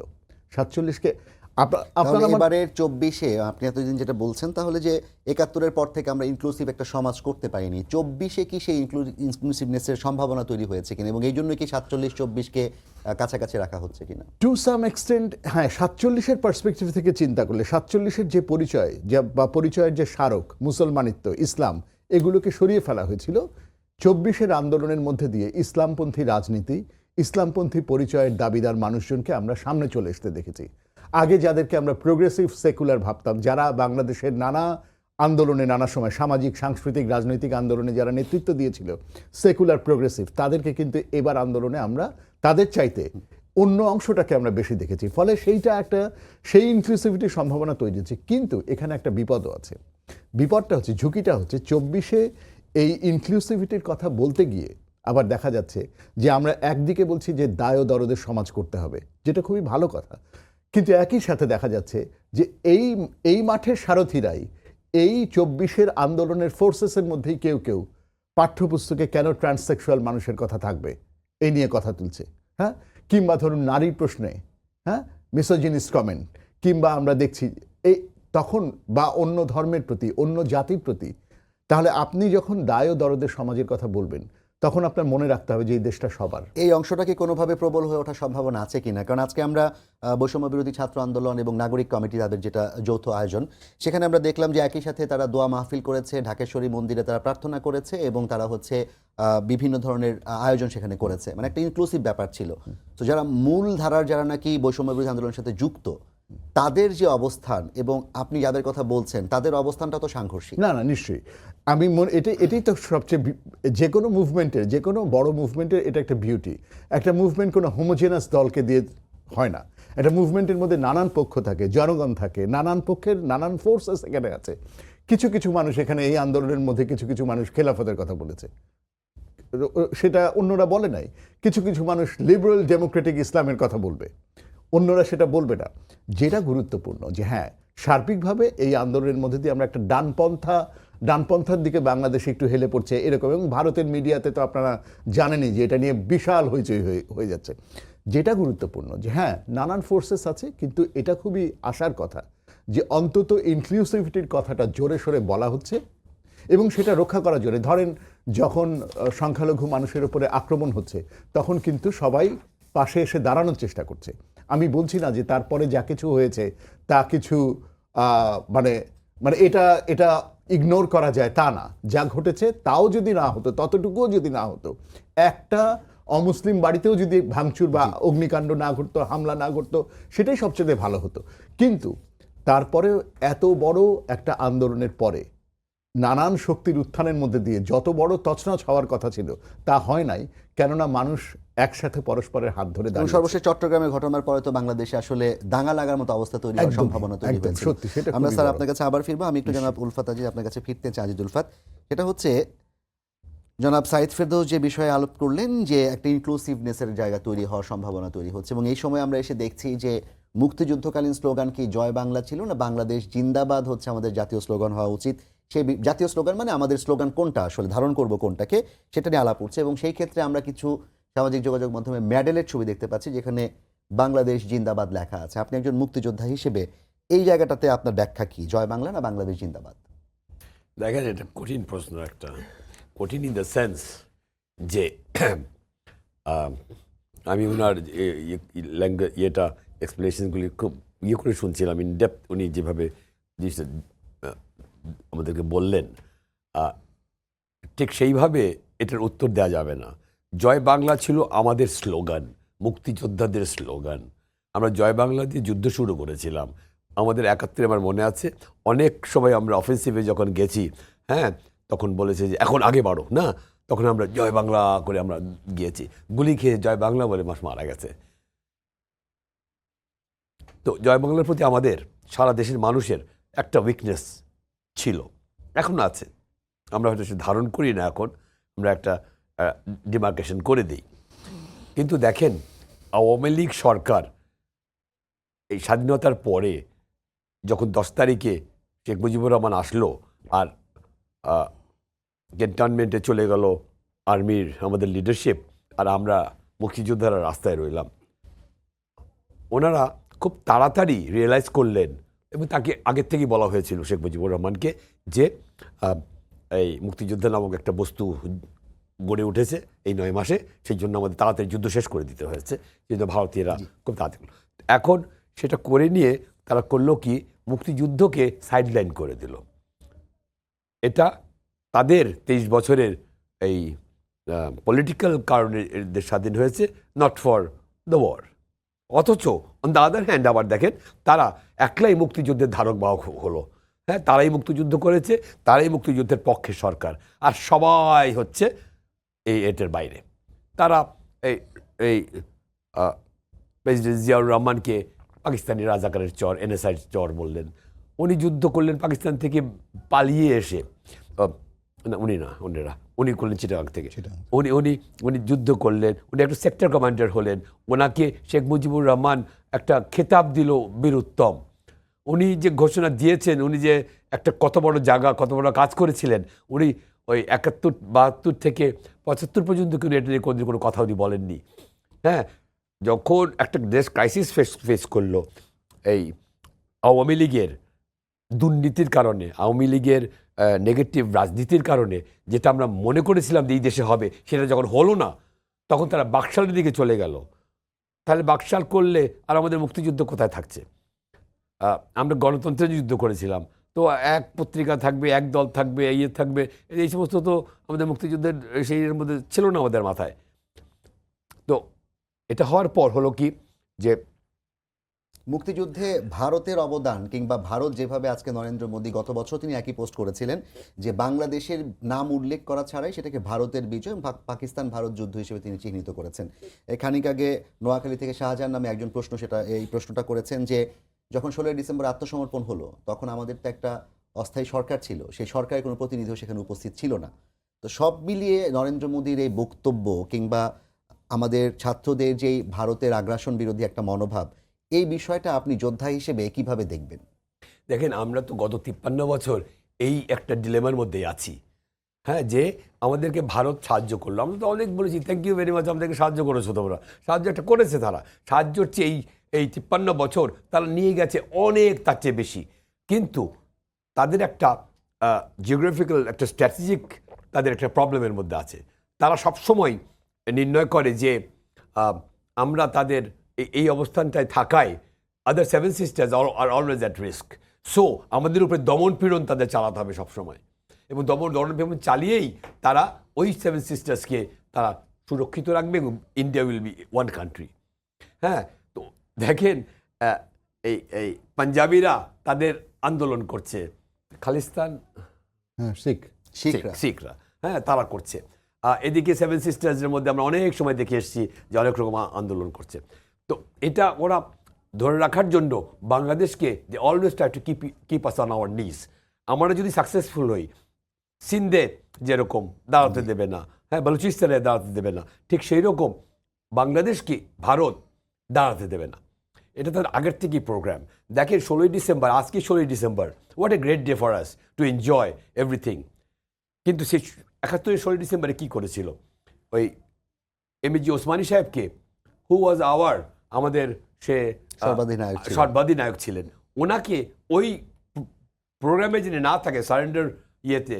47-কে তাহলে এবারের 24-এ আপনি এতদিন যেটা বলছেন, তাহলে যে 71-এর পর থেকে আমরা ইনক্লুসিভ একটা সমাজ করতে পারিনি, 24-এ কি সেই ইনক্লুসিভনেসের সম্ভাবনা তৈরি হয়েছে কিনা, এবং এই জন্য কি 47-24-কে কাছাকাছি রাখা হচ্ছে কিনা? টু সাম এক্সটেন্ট হ্যাঁ, 47-এর পার্সপেক্টিভ থেকে চিন্তা করলে 47-এর যে পরিচয় বা পরিচয়ের যে স্মারক, মুসলমানিত্ব, ইসলাম, এগুলোকে সরিয়ে ফেলা হয়েছিল। 24-এর আন্দোলনের মধ্যে দিয়ে ইসলামপন্থী রাজনীতি, ইসলামপন্থী পরিচয়ের দাবিদার মানুষজনকে আমরা সামনে চলে আসতে দেখেছি। আগে যাদেরকে আমরা প্রোগ্রেসিভ সেকুলার ভাবতাম, যারা বাংলাদেশের নানা আন্দোলনে, নানা সময় সামাজিক, সাংস্কৃতিক, রাজনৈতিক আন্দোলনে যারা নেতৃত্ব দিয়েছিল, সেকুলার প্রোগ্রেসিভ, তাদেরকে কিন্তু এবার আন্দোলনে আমরা তাদের চাইতে অন্য অংশটাকে আমরা বেশি দেখেছি। ফলে সেইটা একটা সেই ইনক্লুসিভিটির সম্ভাবনা তৈরি হচ্ছে। কিন্তু এখানে একটা বিপদও আছে। বিপদটা হচ্ছে, ঝুঁকিটা হচ্ছে 24-এ এই ইনক্লুসিভিটির কথা বলতে গিয়ে আবার দেখা যাচ্ছে যে আমরা একদিকে বলছি যে দায় ও দরদের সমাজ করতে হবে, যেটা খুবই ভালো কথা, কিন্তু একই সাথে দেখা যাচ্ছে যে এই মাঠের সারথীরাই এই 24-এর আন্দোলনের ফোর্সেসের মধ্যেই কেউ কেউ পাঠ্যপুস্তকে কেন ট্রান্সসেক্সুয়াল মানুষের কথা থাকবে এই নিয়ে কথা তুলছে। হ্যাঁ, কিংবা ধরুন নারীর প্রশ্নে, হ্যাঁ, মিসোজিনিস্ট কমেন্ট, কিংবা আমরা দেখছি এই তখন বা অন্য ধর্মের প্রতি, অন্য জাতির প্রতি। তাহলে আপনি যখন দায় ও দরদের সমাজের কথা বলবেন, তখন আপনার মনে রাখতে হবে যে এই দেশটা সবার। এই অংশটা কি কোনোভাবে প্রবল হয়ে ওঠার সম্ভাবনা আছে কিনা? কারণ আজকে আমরা বৈষম্য বিরোধী ছাত্র আন্দোলন এবং নাগরিক কমিটি, তাদের যেটা যৌথ আয়োজন, সেখানে আমরা দেখলাম যে একই সাথে তারা দোয়া মাহফিল করেছে, ঢাকেশ্বরী মন্দিরে তারা প্রার্থনা করেছে, এবং তারা হচ্ছে বিভিন্ন ধরনের আয়োজন সেখানে করেছে, মানে একটা ইনক্লুসিভ ব্যাপার ছিল। তো যারা মূল ধারার, যারা নাকি বৈষম্য বিরোধী আন্দোলনের সাথে যুক্ত, তাদের যে অবস্থান এবং আপনি যাদের কথা বলছেন, তাদের অবস্থানটা তো সাংঘর্ষিক। না না, নিশ্চয়ই। আমি এটাই তো সবচেয়ে, যে কোনো মুভমেন্টের, যে কোনো বড় মুভমেন্টের এটা একটা বিউটি। একটা মুভমেন্ট কোনো হোমোজেনাস দলকে দিয়ে হয় না। একটা মুভমেন্টের মধ্যে নানান পক্ষ থাকে, জনগণ থাকে, নানান পক্ষের নানান ফোর্সেস এখানে আছে। কিছু কিছু মানুষ এখানে এই আন্দোলনের মধ্যে কিছু কিছু মানুষ খেলাফতের কথা বলেছে, সেটা অন্যরা বলে নাই। কিছু কিছু মানুষ লিবারেল ডেমোক্রেটিক ইসলামের কথা বলবে, অন্যরা সেটা বলবে না। যেটা গুরুত্বপূর্ণ যে হ্যাঁ, সার্বিকভাবে এই আন্দোলনের মধ্যে দিয়ে আমরা একটা ডানপন্থার দিকে বাংলাদেশ একটু হেলে পড়ছে এরকম, এবং ভারতের মিডিয়াতে তো আপনারা জানেনই যে এটা নিয়ে বিশাল হইচই হয়ে যাচ্ছে। যেটা গুরুত্বপূর্ণ যে হ্যাঁ নানান ফোর্সেস আছে, কিন্তু এটা খুবই আশার কথা যে অন্তত ইনক্লুসিভিটির কথাটা জোরে সোরে বলা হচ্ছে এবং সেটা রক্ষা করার জন্য। ধরেন যখন সংখ্যালঘু মানুষের উপরে আক্রমণ হচ্ছে তখন কিন্তু সবাই পাশে এসে দাঁড়ানোর চেষ্টা করছে। আমি বলছি না যে তারপরে যা কিছু হয়েছে তা কিছু মানে মানে এটা এটা ইগনোর করা যায় তা না, যা ঘটেছে তাও যদি না হতো, ততটুকুও যদি না হতো, একটা অমুসলিম বাড়িতেও যদি ভাঙচুর বা অগ্নিকাণ্ড না ঘটতো, হামলা না ঘটতো, সেটাই সবচেয়ে ভালো হতো। কিন্তু তারপরেও এত বড় একটা আন্দোলনের পরে নানান শক্তির উত্থানের মধ্যে দিয়ে যত বড় তছনছ হওয়ার কথা ছিল তা হয় নাই, কেননা মানুষ একসাথে পরস্পরের হাত ধরে এবং দাঁড়িয়েছে। সর্বশেষ চট্টগ্রামের ঘটনার পরে তো বাংলাদেশে আসলে দাঙ্গা লাগার মতো অবস্থা তৈরি হওয়ার একদমই, সম্ভাবনা তৈরি একদম, হয়েছে। সত্যি, সেটা আমরা খুবই স্যার বড়। আপনার কাছে আবার ফিরবো। আমি একটু জনাব উলফাত আজিজ আপনার কাছে ফিরতে চাই। আজিজ উলফাত, সেটা হচ্ছে জনাব সাইদ ফেরদৌস যে বিষয়ে আলোপ করলেন যে একটা ইনক্লুসিভনেসের জায়গা তৈরি হওয়ার সম্ভাবনা তৈরি হচ্ছে, এবং এই সময় আমরা এসে দেখছি যে মুক্তিযুদ্ধকালীন স্লোগান কি জয় বাংলা ছিল না বাংলাদেশ জিন্দাবাদ হচ্ছে আমাদের জাতীয় স্লোগান হওয়া উচিত। সেই জাতীয় স্লোগান মানে আমাদের স্লোগান কোনটা, আসলে ধারণ করব কোনটাকে, সেটা নিয়ে আলাপ উঠছে। এবং সেই ক্ষেত্রে আমরা কিছু সামাজিক যোগাযোগ মাধ্যমে মেডেলের ছবি দেখতে পাচ্ছি যেখানে বাংলাদেশ জিন্দাবাদ লেখা আছে। আপনি একজন মুক্তিযোদ্ধা হিসেবে এই জায়গাটাতে আপনার ব্যাখ্যা কি, জয় বাংলা না বাংলাদেশ জিন্দাবাদ? দেখেন, এটা কঠিন প্রশ্ন, একটা কঠিন ইন দ্য সেন্স যে আমি ওনার ল্যাঙ্গুয়েজ এক্সপ্লেনেশনগুলি খুব করে শুনছিলাম, ইন ডেপথ উনি যেভাবে জিনিসটা আমাদেরকে বললেন, ঠিক সেইভাবে এটার উত্তর দেওয়া যাবে না। জয় বাংলা ছিল আমাদের স্লোগান, মুক্তিযোদ্ধাদের স্লোগান। আমরা জয় বাংলা দিয়ে যুদ্ধ শুরু করেছিলাম আমাদের 71। আমার মনে আছে অনেক সময় আমরা অফেন্সিভে যখন গেছি, হ্যাঁ, তখন বলেছে যে এখন আগে বাড়ো না, তখন আমরা জয় বাংলা করে আমরা গিয়েছি, গুলি খেয়ে জয় বাংলা বলে মাস মারা গেছে। তো জয় বাংলার প্রতি আমাদের সারা দেশের মানুষের একটা উইকনেস ছিল, এখনো আছে। আমরা হয়তো সে ধারণ করি না, এখন আমরা একটা ডিমার্কেশন করে দিই। কিন্তু দেখেন, আওয়ামী লীগ সরকার এই স্বাধীনতার পরে যখন 10 তারিখে শেখ মুজিবুর রহমান আসলো আর ক্যান্টনমেন্টে চলে গেল আর্মির আমাদের লিডারশিপ, আর আমরা মুক্তিযোদ্ধারা রাস্তায় রইলাম, ওনারা খুব তাড়াতাড়ি রিয়েলাইজ করলেন, এবং তাকে আগের থেকেই বলা হয়েছিল শেখ মুজিবুর রহমানকে যে এই মুক্তিযোদ্ধা নামক একটা বস্তু গড়ে উঠেছে এই 9 মাসে, সেই জন্য আমাদের তাড়াতাড়ি যুদ্ধ শেষ করে দিতে হয়েছে, কিন্তু ভারতীয়রা খুব তাড়াতাড়ি। এখন সেটা করে নিয়ে তারা করলো কি, মুক্তিযুদ্ধকে সাইডলাইন করে দিল। এটা তাদের 23 বছরের এই পলিটিক্যাল কারণে দেশ স্বাধীন হয়েছে, নট ফর দ্য ওয়ার। অথচ অন দ্য আদার হ্যান্ড আবার দেখেন, তারা একলাই মুক্তিযুদ্ধের ধারক বাহক হলো। হ্যাঁ, তারাই মুক্তিযুদ্ধ করেছে, তারাই মুক্তিযুদ্ধের পক্ষে সরকার, আর সবাই হচ্ছে এটার বাইরে। তারা এই এই প্রেসিডেন্ট জিয়াউর রহমানকে পাকিস্তানি রাজাকারের চর, এনএসআই চর বললেন। উনি যুদ্ধ করলেন পাকিস্তান থেকে পালিয়ে এসে, উনি না, উনি করলেন চিটাগাং থেকে। উনি উনি উনি যুদ্ধ করলেন, উনি একটা সেক্টর কমান্ডার হলেন। ওনাকে শেখ মুজিবুর রহমান একটা খেতাব দিল বীরুত্তম। উনি যে ঘোষণা দিয়েছেন, উনি যে একটা কত বড় জায়গা, কত বড় কাজ করেছিলেন, উনি ওই 71, 72 থেকে 75 পর্যন্ত কিন্তু এটা নিয়ে কোনো কথা উনি বলেননি। হ্যাঁ, যখন একটা দেশ ক্রাইসিস ফেস করলো এই আওয়ামী লীগের দুর্নীতির কারণে, আওয়ামী লীগের নেগেটিভ রাজনীতির কারণে, যেটা আমরা মনে করেছিলাম যে এই দেশে হবে, সেটা যখন হলো না, তখন তারা বাকশালের দিকে চলে গেল। তাহলে বাকশাল করলে আর আমাদের মুক্তিযুদ্ধ কোথায় থাকছে? আমরা গণতন্ত্রের যুদ্ধ করেছিলাম, তো এক পত্রিকা থাকবে, এক দল থাকবে, থাকবে, এই সমস্ত তো আমাদের মুক্তিযুদ্ধের সেই মধ্যে ছিল না আমাদের মাথায়। তো এটা হওয়ার পর হলো কি, যে মুক্তিযুদ্ধে ভারতের অবদান, কিংবা ভারত যেভাবে আজকে নরেন্দ্র মোদী গত বছর তিনি একই পোস্ট করেছিলেন যে বাংলাদেশের নাম উল্লেখ করা ছাড়াই সেটাকে ভারতের বিজয়, পাকিস্তান ভারত যুদ্ধ হিসেবে তিনি চিহ্নিত করেছেন। খানিক আগে নোয়াখালী থেকে শাহজাহান নামে একজন এই প্রশ্নটা করেছেন যে যখন 16ই ডিসেম্বর আত্মসমর্পণ হলো, তখন আমাদের তো একটা অস্থায়ী সরকার ছিল, সেই সরকারের কোনো প্রতিনিধিও সেখানে উপস্থিত ছিল না। তো সব মিলিয়ে নরেন্দ্র মোদীর এই বক্তব্য, কিংবা আমাদের ছাত্রদের যেই ভারতের আগ্রাসন বিরোধী একটা মনোভাব, এই বিষয়টা আপনি যোদ্ধা হিসেবে কিভাবে দেখবেন? দেখেন, আমরা তো গত 53 বছর এই একটা ডিলেমার মধ্যেই আছি। হ্যাঁ, যে আমাদেরকে ভারত সাহায্য করলো। আমরা তো অনেক বলেছি থ্যাংক ইউ ভেরি মাচ, আমাদেরকে সাহায্য করেছো তোমরা। সাহায্য একটা করেছে তারা, সাহায্যর চেয়ে এই 53 বছর তারা নিয়ে গেছে অনেক তার চেয়ে বেশি। কিন্তু তাদের একটা জিওগ্রাফিক্যাল একটা স্ট্র্যাটেজিক তাদের একটা প্রবলেমের মধ্যে আছে। তারা সবসময় নির্ণয় করে যে আমরা তাদের এই অবস্থানটায় থাকায় আদার 7 সিস্টার্স আর অলওয়েজ অ্যাট রিস্ক। সো আমাদের উপরে দমন পীড়ন তাদের চালাতে হবে সবসময়, এবং দমন পীড়ন চালিয়েই তারা ওই 7 সিস্টার্সকে তারা সুরক্ষিত রাখবে এবং India will be one country. হ্যাঁ, তো দেখেন এই পাঞ্জাবিরা তাদের আন্দোলন করছে, খালিস্তান হ্যাঁ, শিখ শিখরা, হ্যাঁ তারা করছে। এদিকে 7 সিস্টার্সের মধ্যে আমরা অনেক সময় দেখে এসেছি যে অনেক রকম আন্দোলন করছে। তো এটা ওরা ধরে রাখার জন্য বাংলাদেশকে যে always try to keep us on our knees. আমরা যদি সাকসেসফুল হই, সিন্ধে যেরকম দাঁড়াতে দেবে না, হ্যাঁ বালুচিস্তানে দাঁড়াতে দেবে না, ঠিক সেই রকম বাংলাদেশকে ভারত দাঁড়াতে দেবে না। এটা তার আগের থেকেই প্রোগ্রাম। দেখেন 16ই ডিসেম্বর, আজকে 16ই December, what a great day for us to enjoy everything. কিন্তু সেই 71 16ই ডিসেম্বরে কী করেছিল ওই এমএজি ওসমানী সাহেবকে, হু ওয়াজ আমাদের সে সর্বাধিনায়ক ছিলেন, ওনাকে ওই প্রোগ্রামে যিনি না থাকে সারেন্ডার ইয়েতে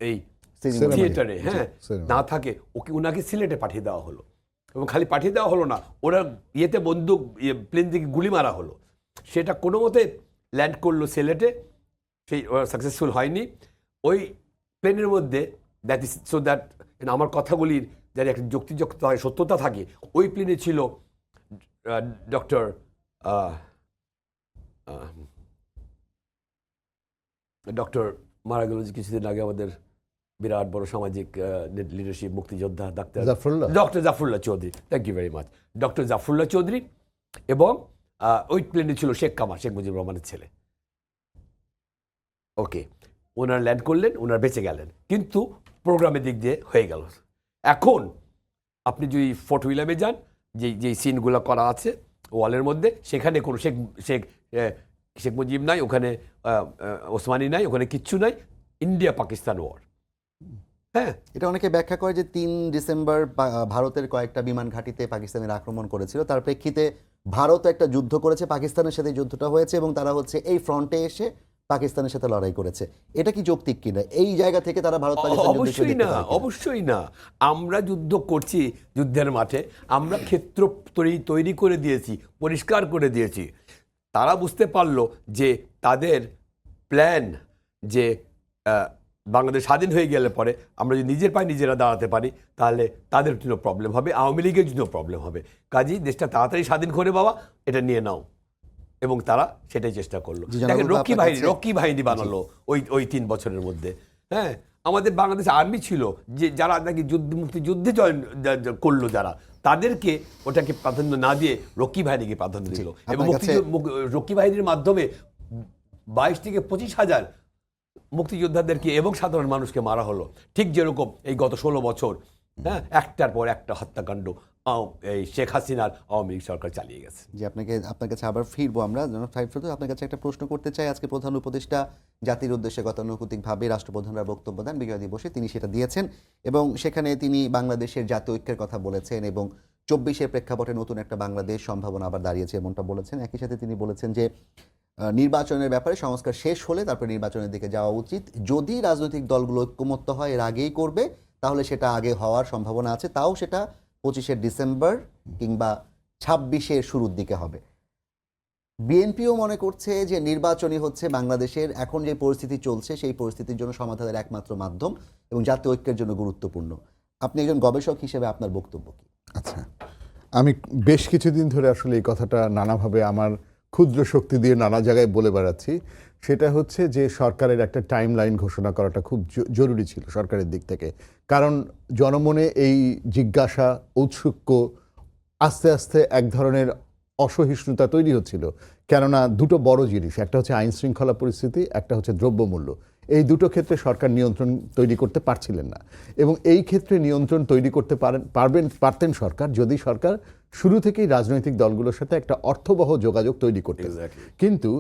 এই থিয়েটারে, হ্যাঁ না থাকে, ওনাকে সিলেটে পাঠিয়ে দেওয়া হলো। এবং খালি পাঠিয়ে দেওয়া হলো না, ওরা ইয়েতে বন্দুক প্লেন থেকে গুলি মারা হলো। সেটা কোনো মতে ল্যান্ড করলো সিলেটে, সেই ওরা সাকসেসফুল হয়নি। ওই প্লেনের মধ্যে দ্যাট ইজ সো দ্যাট আমার কথাগুলির যার একটা যুক্তিযুক্ততা হয়, সত্যতা থাকে, ওই প্লেনে ছিল ডক্টর মারা গেল কিছুদিন আগে আমাদের বিরাট বড় সামাজিক লিডারশিপ মুক্তিযোদ্ধা doctor Zafrullah Chowdhury. Thank you very much, doctor Zafrullah Chowdhury. এবং ওই প্লেনে ছিল শেখ কামাল, শেখ মুজিবুর রহমানের ছেলে। ওকে, ওনার ল্যান্ড করলেন, ওনার বেঁচে গেলেন, কিন্তু প্রোগ্রামের দিক দিয়ে হয়ে গেল। এখন আপনি যদি ফোর্ট উইলিয়ামে যান, যেই সিনগুলো করা আছে ওয়ালের মধ্যে, সেখানে কোনো শেখ মুজিব নাই, ওখানে ওসমানী নাই, ওখানে কিচ্ছু নাই, ইন্ডিয়া পাকিস্তান ওয়ার। হ্যাঁ, এটা অনেকে ব্যাখ্যা করে যে 3 ডিসেম্বর ভারতের কয়েকটা বিমান ঘাঁটিতে পাকিস্তানের আক্রমণ করেছিল, তার প্রেক্ষিতে ভারত একটা যুদ্ধ করেছে, পাকিস্তানের সাথে যুদ্ধটা হয়েছে এবং তারা হচ্ছে এই ফ্রন্টে এসে পাকিস্তানের সাথে লড়াই করেছে। এটা কি যৌক্তিক কিনা? এই জায়গা থেকে তারা ভারত অবশ্যই না, অবশ্যই না। আমরা যুদ্ধ করছি যুদ্ধের মাঠে, আমরা ক্ষেত্র তৈরি করে দিয়েছি, পরিষ্কার করে দিয়েছি। তারা বুঝতে পারলো যে তাদের প্ল্যান যে বাংলাদেশ স্বাধীন হয়ে গেলে পরে আমরা যদি নিজের পায়ে নিজেরা দাঁড়াতে পারি, তাহলে তাদের জন্য প্রবলেম হবে, আওয়ামী লীগের জন্য প্রবলেম হবে। কাজেই দেশটা তাড়াতাড়ি স্বাধীন করে বাবা, এটা নিয়ে নাও। এবং তারা সেটাই চেষ্টা করলো। দেখেন রক্ষী বাহিনী বানালো ওই 3 বছরের মধ্যে। হ্যাঁ, আমাদের বাংলাদেশ আর্মি ছিল যে যারা নাকি মুক্তিযুদ্ধে জয়েন করলো, যারা তাদেরকে ওটাকে প্রাধান্য না দিয়ে রক্ষী বাহিনীকে প্রাধান্য দিল। এবং রক্ষী বাহিনীর মাধ্যমে 22 থেকে 25 হাজার মুক্তিযোদ্ধাদেরকে এবং সাধারণ মানুষকে মারা হলো। ঠিক যেরকম এই গত 16 বছর, হ্যাঁ, একটার পর একটা হত্যাকাণ্ড এই শেখ হাসিনার আওয়ামী লীগ সরকার চালিয়ে গেছে। যে আপনার কাছে আবার ফিরবো আমরা। আপনার কাছে একটা প্রশ্ন করতে চাই। আজকে প্রধান উপদেষ্টা জাতির উদ্দেশ্যে গতানুগতিকভাবে রাষ্ট্রপ্রধানরা বক্তব্য দেন বিজয় দিবসে, তিনি সেটা দিয়েছেন এবং সেখানে তিনি বাংলাদেশের জাতীয় ঐক্যের কথা বলেছেন এবং 24-এর প্রেক্ষাপটে নতুন একটা বাংলাদেশ সম্ভাবনা আবার দাঁড়িয়েছে এমনটা বলেছেন। একই সাথে তিনি বলেছেন যে নির্বাচনের ব্যাপারে সংস্কার শেষ হলে তারপরে নির্বাচনের দিকে যাওয়া উচিত। যদি রাজনৈতিক দলগুলো ঐক্যমত্য হয় এর আগেই করবে, তাহলে সেটা আগে হওয়ার সম্ভাবনা আছে, তাও সেটা 25শে ডিসেম্বর কিংবা 26-এর শুরুর দিকে হবে। বিএনপিও মনে করছে যে নির্বাচনই হচ্ছে বাংলাদেশের এখন যে পরিস্থিতি চলছে সেই পরিস্থিতির জন্য সমাধানের একমাত্র মাধ্যম এবং জাতীয় ঐক্যের জন্য গুরুত্বপূর্ণ। আপনি একজন গবেষক হিসেবে আপনার বক্তব্য কি? আচ্ছা, আমি বেশ কিছুদিন ধরে আসলে এই কথাটা নানাভাবে আমার ক্ষুদ্র শক্তি দিয়ে নানা জায়গায় বলে বেড়াচ্ছি। সেটা হচ্ছে যে সরকারের একটা টাইম লাইন ঘোষণা করাটা খুব জরুরি ছিল সরকারের দিক থেকে। কারণ জনমনে এই জিজ্ঞাসা, ঔৎসুক্য আস্তে আস্তে এক ধরনের অসহিষ্ণুতা তৈরি হচ্ছিল। কেননা দুটো বড় জিনিস, একটা হচ্ছে আইন শৃঙ্খলা পরিস্থিতি, একটা হচ্ছে দ্রব্যমূল্য। এই দুটো ক্ষেত্রে সরকার নিয়ন্ত্রণ তৈরি করতে পারছিলেন না, এবং এই ক্ষেত্রে নিয়ন্ত্রণ তৈরি করতে পারতেন সরকার যদি সরকার শুরু থেকেই রাজনৈতিক দলগুলোর সাথে একটা অর্থবহ যোগাযোগ তৈরি করতেন। কিন্তু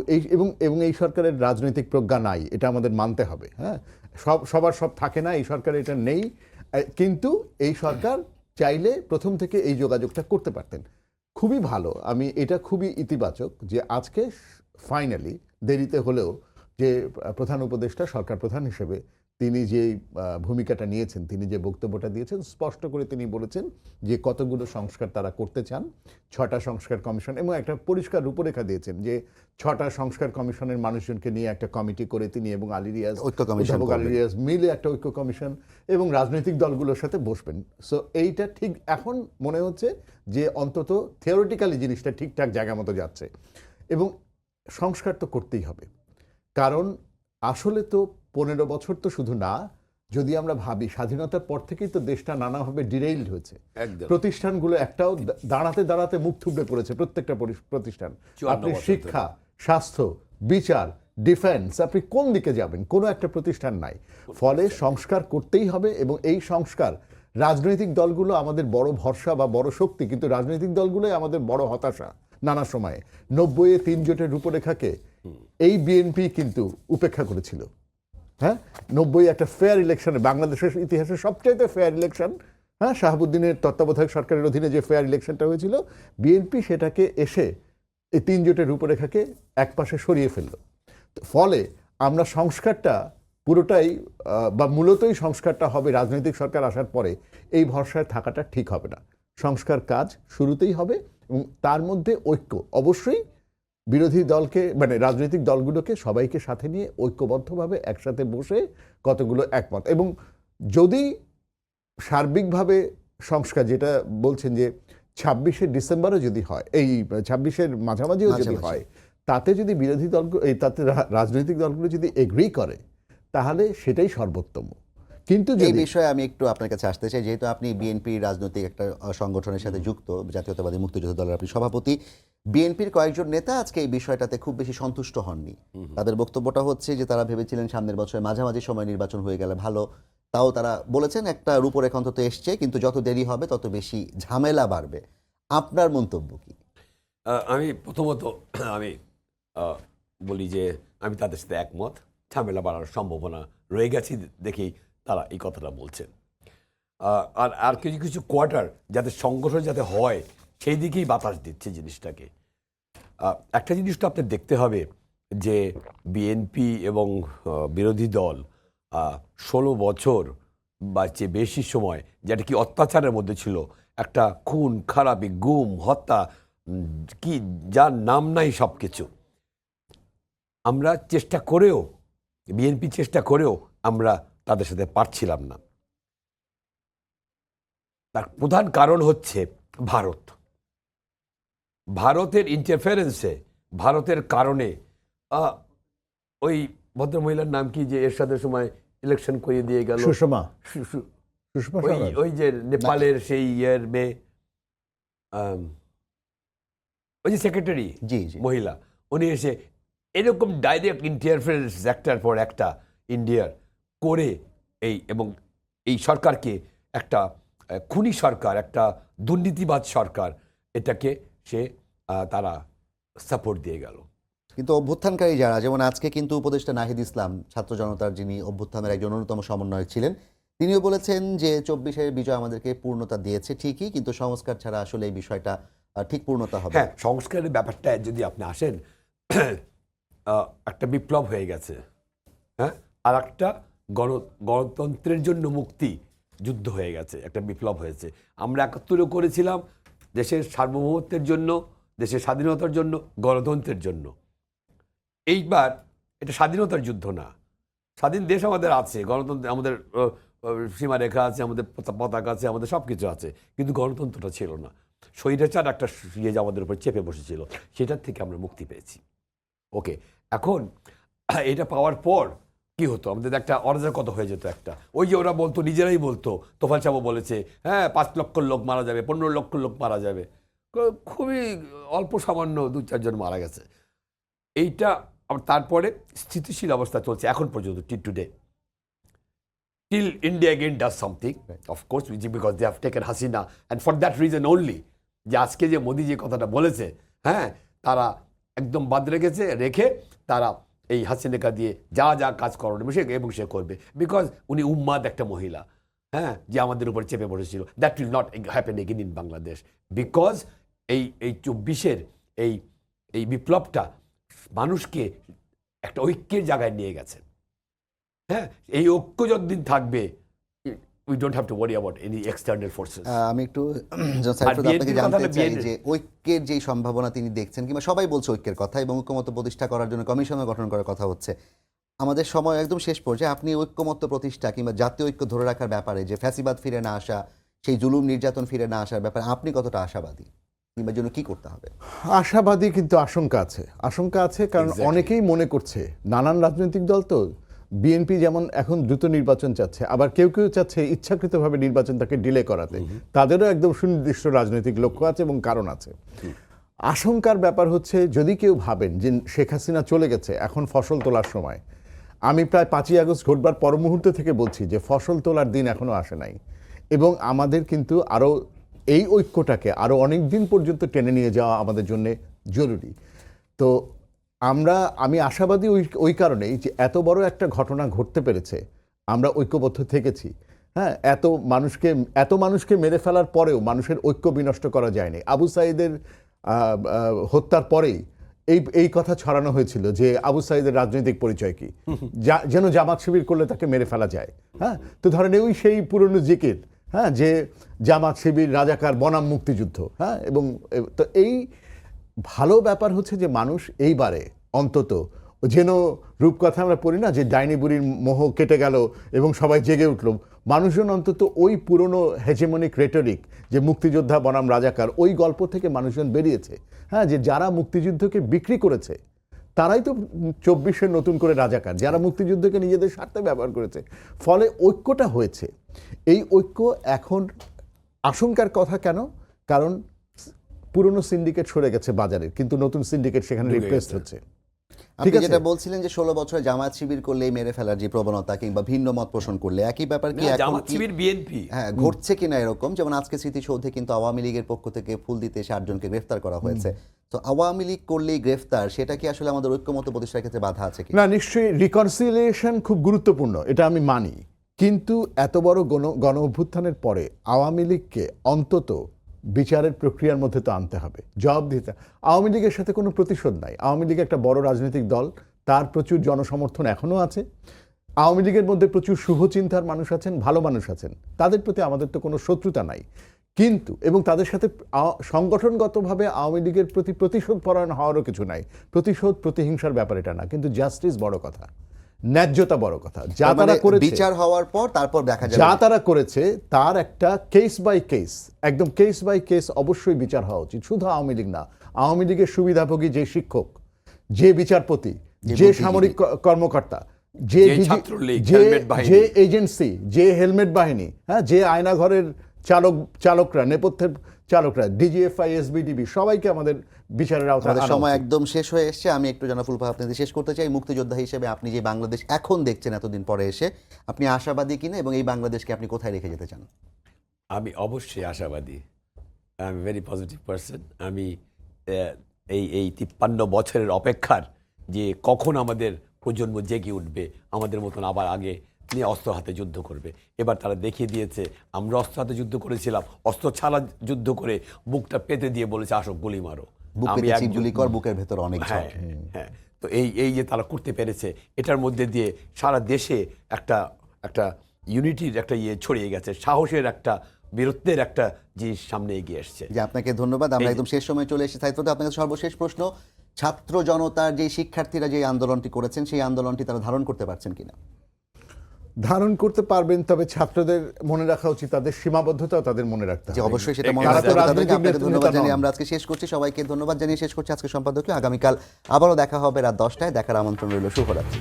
এবং এই সরকারের রাজনৈতিক প্রজ্ঞা নাই, এটা আমাদের মানতে হবে। হ্যাঁ, সবার সব থাকে না, এই সরকার এটা নেই, কিন্তু এই সরকার চাইলে প্রথম থেকে এই যোগাযোগটা করতে পারতেন। খুবই ভালো, আমি এটা খুবই ইতিবাচক যে আজকে ফাইনালি দেরিতে হলেও যে প্রধান উপদেষ্টা সরকার প্রধান হিসেবে তিনি যে ভূমিকাটা নিয়েছেন, তিনি যে বক্তব্যটা দিয়েছেন, স্পষ্ট করে তিনি বলেছেন যে কতগুলো সংস্কার তারা করতে চান, 6টা সংস্কার কমিশন, এবং একটা পরিষ্কার রূপরেখা দিয়েছেন যে 6টা সংস্কার কমিশনের মানুষজনকে নিয়ে একটা কমিটি করে তিনি এবং আলী রিয়াজ মিলে একটা ঐক্য কমিশন এবং রাজনৈতিক দলগুলোর সাথে বসবেন। সো এইটা ঠিক এখন মনে হচ্ছে যে অন্তত থিওরিটিক্যালি জিনিসটা ঠিকঠাক জায়গা মতো যাচ্ছে, এবং সংস্কার তো করতেই হবে। কারণ আসলে তো 15 বছর তো শুধু না, যদি আমরা ভাবি স্বাধীনতার পর থেকেই তো দেশটা নানাভাবে ডিরেইলড হয়েছে। প্রতিষ্ঠানগুলো একটাও দাঁড়াতে মুখ থুবড়ে পড়েছে, প্রত্যেকটা প্রতিষ্ঠান। আপনি শিক্ষা, স্বাস্থ্য, বিচার, ডিফেন্স, আপনি কোন দিকে যাবেন, কোনো একটা প্রতিষ্ঠান নাই। ফলে সংস্কার করতেই হবে, এবং এই সংস্কার রাজনৈতিক দলগুলো আমাদের বড় ভরসা বা বড় শক্তি, কিন্তু রাজনৈতিক দলগুলোই আমাদের বড় হতাশা নানা সময়ে। 90-এ 3 জোটের রূপরেখাকে এই বিএনপি কিন্তু উপেক্ষা করেছিল। হ্যাঁ, 90 একটা ফেয়ার ইলেকশনে, বাংলাদেশের ইতিহাসে সবচাইতে ফেয়ার ইলেকশন, হ্যাঁ, শাহাবুদ্দিনের তত্ত্বাবধায়ক সরকারের অধীনে যে ফেয়ার ইলেকশনটা হয়েছিল, বিএনপি সেটাকে এসে এই 3 জোটের রূপরেখাকে একপাশে সরিয়ে ফেলল। ফলে আমরা সংস্কারটা পুরোটাই বা মূলতই সংস্কারটা হবে রাজনৈতিক সরকার আসার পরে, এই ভরসায় থাকাটা ঠিক হবে না। সংস্কার কাজ শুরুতেই হবে, এবং তার মধ্যে ঐক্য অবশ্যই বিরোধী দলকে, মানে রাজনৈতিক দলগুলোকে সবাইকে সাথে নিয়ে ঐক্যবদ্ধভাবে একসাথে বসে কতগুলো একমত, এবং যদি সার্বিকভাবে সংস্কার যেটা বলছেন যে 26শে ডিসেম্বরও যদি হয়, এই 26-এর মাঝামাঝিও যদি হয়, তাতে যদি বিরোধী দলগুলো তাতে রাজনৈতিক দলগুলো যদি এগ্রি করে, তাহলে সেটাই সর্বোত্তম। কিন্তু এই বিষয়ে আমি একটু আপনার কাছে আসতে চাই, যেহেতু আপনি বিএনপি রাজনৈতিক একটা সংগঠনের সাথে যুক্ত, জাতীয়তাবাদী মুক্তিযোদ্ধা দলের আপনি সভাপতি, বিএনপির কয়েকজন নেতা আজকে এই বিষয়টাতে খুব বেশি সন্তুষ্ট হননি। তাদের বক্তব্যটা হচ্ছে যে তারা ভেবেছিলেন সামনের বছরের মাঝামাঝি সময় নির্বাচন হয়ে গেলে ভালো। তাও তারা বলেছেন একটা রূপরেখা অন্তত এসছে, কিন্তু যত দেরি হবে তত বেশি ঝামেলা বাড়বে। আপনার মন্তব্য কি? আমি প্রথমত আমি বলি যে আমি তাদের সাথে একমত, ঝামেলা বাড়ার সম্ভাবনা রয়ে গেছে দেখেই তারা এই কথাটা বলছেন। আর কিছু কিছু কোয়ার্টার যাতে সংঘর্ষ যাতে হয় সেই দিকেই বাতাস দিচ্ছে জিনিসটাকে। একটা জিনিস তো আপনার দেখতে হবে যে বিএনপি এবং বিরোধী দল 16 বছর বা চেয়ে বেশি সময়, যেটা কি অত্যাচারের মধ্যে ছিল, একটা খুন খারাপি, গুম, হত্যা, কি যার নাম নাই সব কিছু, আমরা চেষ্টা করেও, বিএনপি চেষ্টা করেও আমরা তাদের সাথে পারছিলাম না। তার প্রধান কারণ হচ্ছে ভারতের ইন্টারফারেন্সে, ভারতের কারণে। ওই ভদ্রমহিলার নাম কি যে এরশাদের সময় ইলেকশন করিয়ে দিয়ে গেল, সুষমা ওই যে নেপালের সেই ইয়ের মেয়ে, ওই যে সেক্রেটারি মহিলা, উনি এসে এরকম ডাইরেক্ট ইন্টারফারেন্স একটার পর একটা ইন্ডিয়ার করে এবং এই সরকারকে একটা খুনি সরকার, একটা দুর্নীতিবাজ সরকার, এটাকে তারা সাপোর্ট দিয়ে গেল। কিন্তু অভ্যুত্থানকারী যারা, যেমন আজকে কিন্তু উপদেষ্টা নাহিদ ইসলাম, ছাত্র জনতার যিনি অভ্যুত্থানের একজন অন্যতম সমন্বয়ক ছিলেন, তিনিও বলেছেন যে 24-এর বিজয় আমাদেরকে পূর্ণতা দিয়েছে ঠিকই, কিন্তু সংস্কার ছাড়া আসলে এই বিষয়টা ঠিক পূর্ণতা হবে। হ্যাঁ, সংস্কারের ব্যাপারটা যদি আপনি আসেন, একটা বিপ্লব হয়ে গেছে, হ্যাঁ, আর একটা গণতন্ত্রের জন্য মুক্তি যুদ্ধ হয়ে গেছে, একটা বিপ্লব হয়েছে। আমরা 71-এ করেছিলাম দেশের সার্বভৌমত্বের জন্য, দেশের স্বাধীনতার জন্য, গণতন্ত্রের জন্য। এইবার এটা স্বাধীনতার যুদ্ধ না, স্বাধীন দেশ আমাদের আছে, গণতন্ত্র আমাদের সীমারেখা আছে, আমাদের পতাকা আছে, আমাদের সব কিছু আছে, কিন্তু গণতন্ত্রটা ছিল না। স্বৈরাচার একটা ইয়ে আমাদের উপর চেপে বসেছিল, সেটার থেকে আমরা মুক্তি পেয়েছি। ওকে, এখন এটা পাওয়ার পর কি হতো, আমাদের একটা অরাজকতা হয়ে যেত একটা। ওই যে ওরা বলতো, নিজেরাই বলতো, তোফাল সাহেব বলেছে, হ্যাঁ 5 লক্ষ লোক মারা যাবে, 15 লক্ষ লোক মারা যাবে, খুবই অল্প সামান্য 2-4 জন মারা গেছে। এইটা আবার তারপরে স্থিতিশীল অবস্থা চলছে এখন পর্যন্ত today till India again does something, of course, because they have taken Hasina, and for that reason only, যে আজকে যে মোদি যে কথাটা বলেছে, হ্যাঁ, তারা একদম বাদ রেখে তারা এই হাসিনাকে দিয়ে যা যা কাজ করানো এবং সে করবে, বিকজ উনি উম্মাদ একটা মহিলা, হ্যাঁ, যে আমাদের উপর চেপে বসেছিল। That will not happen again in Bangladesh, because এই 24-এর এই বিপ্লবটা মানুষকে একটা ঐক্যের জায়গায় নিয়ে গেছে। হ্যাঁ, এই ঐক্য যতদিন থাকবে, we don't have to worry about any external forces. আমি একটু সাইফুল আপনাকে BNP জানতে কথাটা চাই BNP যে ঐক্যের যে সম্ভাবনা তিনি দেখছেন, কিংবা সবাই বলছে ঐক্যের কথা এবং ঐক্যমত্য প্রতিষ্ঠা করার জন্য কমিশনও গঠন করার কথা হচ্ছে, আমাদের সময় একদম শেষ পর্যায়ে আপনি ঐক্যমত্য প্রতিষ্ঠা কিংবা জাতীয় ঐক্য ধরে রাখার ব্যাপারে, যে ফ্যাসিবাদ ফিরে না আসা, সেই জুলুম নির্যাতন ফিরে না আসার ব্যাপারে আপনি কতটা আশাবাদী, কিংবা জন্য কি করতে হবে? আশাবাদী, কিন্তু আশঙ্কা আছে, কারণ Exactly. অনেকেই মনে করছে, নানান রাজনৈতিক দল তো, বিএনপি যেমন এখন দ্রুত নির্বাচন চাচ্ছে, আবার কেউ চাচ্ছে ইচ্ছাকৃতভাবে নির্বাচনটাকে ডিলে করাতে। তাদেরও একদম সুনির্দিষ্ট রাজনৈতিক লক্ষ্য আছে এবং কারণ আছে। আশঙ্কার ব্যাপার হচ্ছে, যদি কেউ ভাবেন যে শেখ হাসিনা চলে গেছে, এখন ফসল তোলার সময়, আমি প্রায় 5ই আগস্ট ঘটবার পর মুহূর্ত থেকে বলছি যে ফসল তোলার দিন এখনো আসে নাই, এবং আমাদের কিন্তু আরও এই ঐক্যটাকে আরও অনেক দিন পর্যন্ত টেনে নিয়ে যাওয়া আমাদের জন্য জরুরি। তো আমি আশাবাদী ওই কারণেই যে এত বড় একটা ঘটনা ঘটতে পেরেছে, আমরা ঐক্যবদ্ধ থেকেছি। হ্যাঁ, এত মানুষকে মেরে ফেলার পরেও মানুষের ঐক্য বিনষ্ট করা যায়নি। আবু সাঈদের হত্যার পরেই এই কথা ছড়ানো হয়েছিল যে আবু সাঈদের রাজনৈতিক পরিচয় কি, যেন জামাত শিবির করলে তাকে মেরে ফেলা যায়। হ্যাঁ, তো ধরেন ওই সেই পুরনো জিকির, হ্যাঁ, যে জামাত শিবির রাজাকার বনাম মুক্তিযুদ্ধ। হ্যাঁ, এবং তো এই ভালো ব্যাপার হচ্ছে যে মানুষ এইবারে অন্তত যেন রূপকথা আমরা পড়ি না, যে ডাইনি বুড়ির মোহ কেটে গেল এবং সবাই জেগে উঠল, মানুষজন অন্তত ওই পুরনো হেজেমনিক রেটরিক, যে মুক্তিযোদ্ধা বনাম রাজাকার, ওই গল্প থেকে মানুষজন বেরিয়েছে। হ্যাঁ, যে যারা মুক্তিযুদ্ধকে বিক্রি করেছে তারাই তো 24-এ নতুন করে রাজাকার, যারা মুক্তিযুদ্ধকে নিজেদের স্বার্থে ব্যবহার করেছে। ফলে ঐক্যটা হয়েছে। এই ঐক্য এখন আশঙ্কার কথা কেন? কারণ পুরনো সিন্ডিকেট সরে গেছে বাজারে, কিন্তু নতুন সিন্ডিকেট সেখানে রিপ্লেস হচ্ছে। আপনি যেটা বলছিলেন যে 16 বছরে জামাত শিবির করলেই মেরে ফেলার যে প্রবণতা, কিংবা ভিন্ন মত পোষণ করলে একই ব্যাপার কি এখন জামাত শিবির বিএনপি হ্যাঁ ঘটছে কিনা এরকম? যেমন আজকে স্মৃতিসৌধে কিন্তু আওয়ামী লীগের পক্ষ থেকে ফুল দিতে 60 জনকে গ্রেফতার করা হয়েছে। তো আওয়ামী লীগ করলেই গ্রেফতার, সেটা কি আসলে আমাদের ঐক্যমত্য প্রতিষ্ঠার ক্ষেত্রে বাধা আছে কি? না, নিশ্চয়ই রিকনসিলিয়েশন খুব গুরুত্বপূর্ণ, এটা আমি মানি, কিন্তু এত বড় গণ অভ্যুত্থানের পরে আওয়ামী লীগকে অন্তত বিচারের প্রক্রিয়ার মধ্যে তো আনতে হবে, জবাব দিতে। আওয়ামী লীগের সাথে কোনো প্রতিশোধ নাই। আওয়ামী লীগ একটা বড় রাজনৈতিক দল, তার প্রচুর জনসমর্থন এখনও আছে। আওয়ামী লীগের মধ্যে প্রচুর শুভচিন্তার মানুষ আছেন, ভালো মানুষ আছেন, তাদের প্রতি আমাদের তো কোনো শত্রুতা নাই। কিন্তু এবং তাদের সাথে সংগঠনগতভাবে আওয়ামী লীগের প্রতি প্রতিশোধ পরায়ণ হওয়ারও কিছু নাই। প্রতিহিংসার ব্যাপার এটা না, কিন্তু জাস্টিস বড় কথা, ন্যায্যতা বড় কথা। যা তারা করেছে, বিচার হওয়ার পর তারপর দেখা যাবে, যা তারা করেছে তার একটা কেস বাই কেস, একদম কেস বাই কেস অবশ্যই বিচার হওয়া উচিত। শুধু আওয়ামী লীগ না, আওয়ামী লীগের সুবিধাভোগী যে শিক্ষক, যে বিচারপতি, যে সামরিক কর্মকর্তা, যে এজেন্সি, যে হেলমেট বাহিনী, হ্যাঁ, যে আয়নাঘরের চালকরা, নেপথ্যের চালকরা, ডিজিএফআই, এসবিডিবি, সবাইকে আমাদের বিচারের আওতায় আনা সময় উচিত। একদম শেষ হয়ে এসেছে। আমি একটু জনাফুল ভাই আপনাদের শেষ করতে চাই, মুক্তিযোদ্ধা হিসেবে আপনি যে বাংলাদেশ এখন দেখছেন এতদিন পরে এসে, আপনি আশাবাদী কিনা এবং এই বাংলাদেশকে আপনি কোথায় রেখে যেতে চান? আমি অবশ্যই আশাবাদী। I am very positive person. আমি এই 53 বছরের অপেক্ষার, যে কখন আমাদের প্রজন্ম জেগে উঠবে, আমাদের মতন আবার আগে নিয়ে অস্ত্র হাতে যুদ্ধ করবে। এবার তারা দেখিয়ে দিয়েছে, আমরা অস্ত্র হাতে যুদ্ধ করেছিলাম, অস্ত্র ছাড়া যুদ্ধ করে বুকটা পেতে দিয়ে বলেছে আসো গুলি মারো, বুকের ভেতর অনেক ঝড়। হ্যাঁ, তো এই যে তারা করতে পেরেছে, এটার মধ্যে দিয়ে সারা দেশে একটা ইউনিটির একটা ছড়িয়ে গেছে, সাহসের একটা, বীরত্বের একটা জিনিস সামনে এগিয়ে এসছে। যে আপনাকে ধন্যবাদ। আমরা একদম শেষ সময় চলে এসেছি। সাইফুল, আপনাকে সর্বশেষ প্রশ্ন, ছাত্র জনতার যে শিক্ষার্থীরা যে আন্দোলনটি করেছেন, সেই আন্দোলনটি তারা ধারণ করতে পারছেন কিনা? ধারণ করতে পারবেন, তবে ছাত্রদের মনে রাখা উচিত তাদের সীমাবদ্ধতাও তাদের মনে রাখতে হবে। অবশ্যই সেটা মনে রাখতে হবে। তাদেরকে আপনাকে ধন্যবাদ জানিয়ে আমরা আজকে শেষ করছি। সবাইকে ধন্যবাদ জানিয়ে শেষ করছি আজকে সম্পাদকীয়। আগামীকাল আবারও দেখা হবে রাত 10টায়। দেখার আমন্ত্রণ রইল। শুভরাত্রি।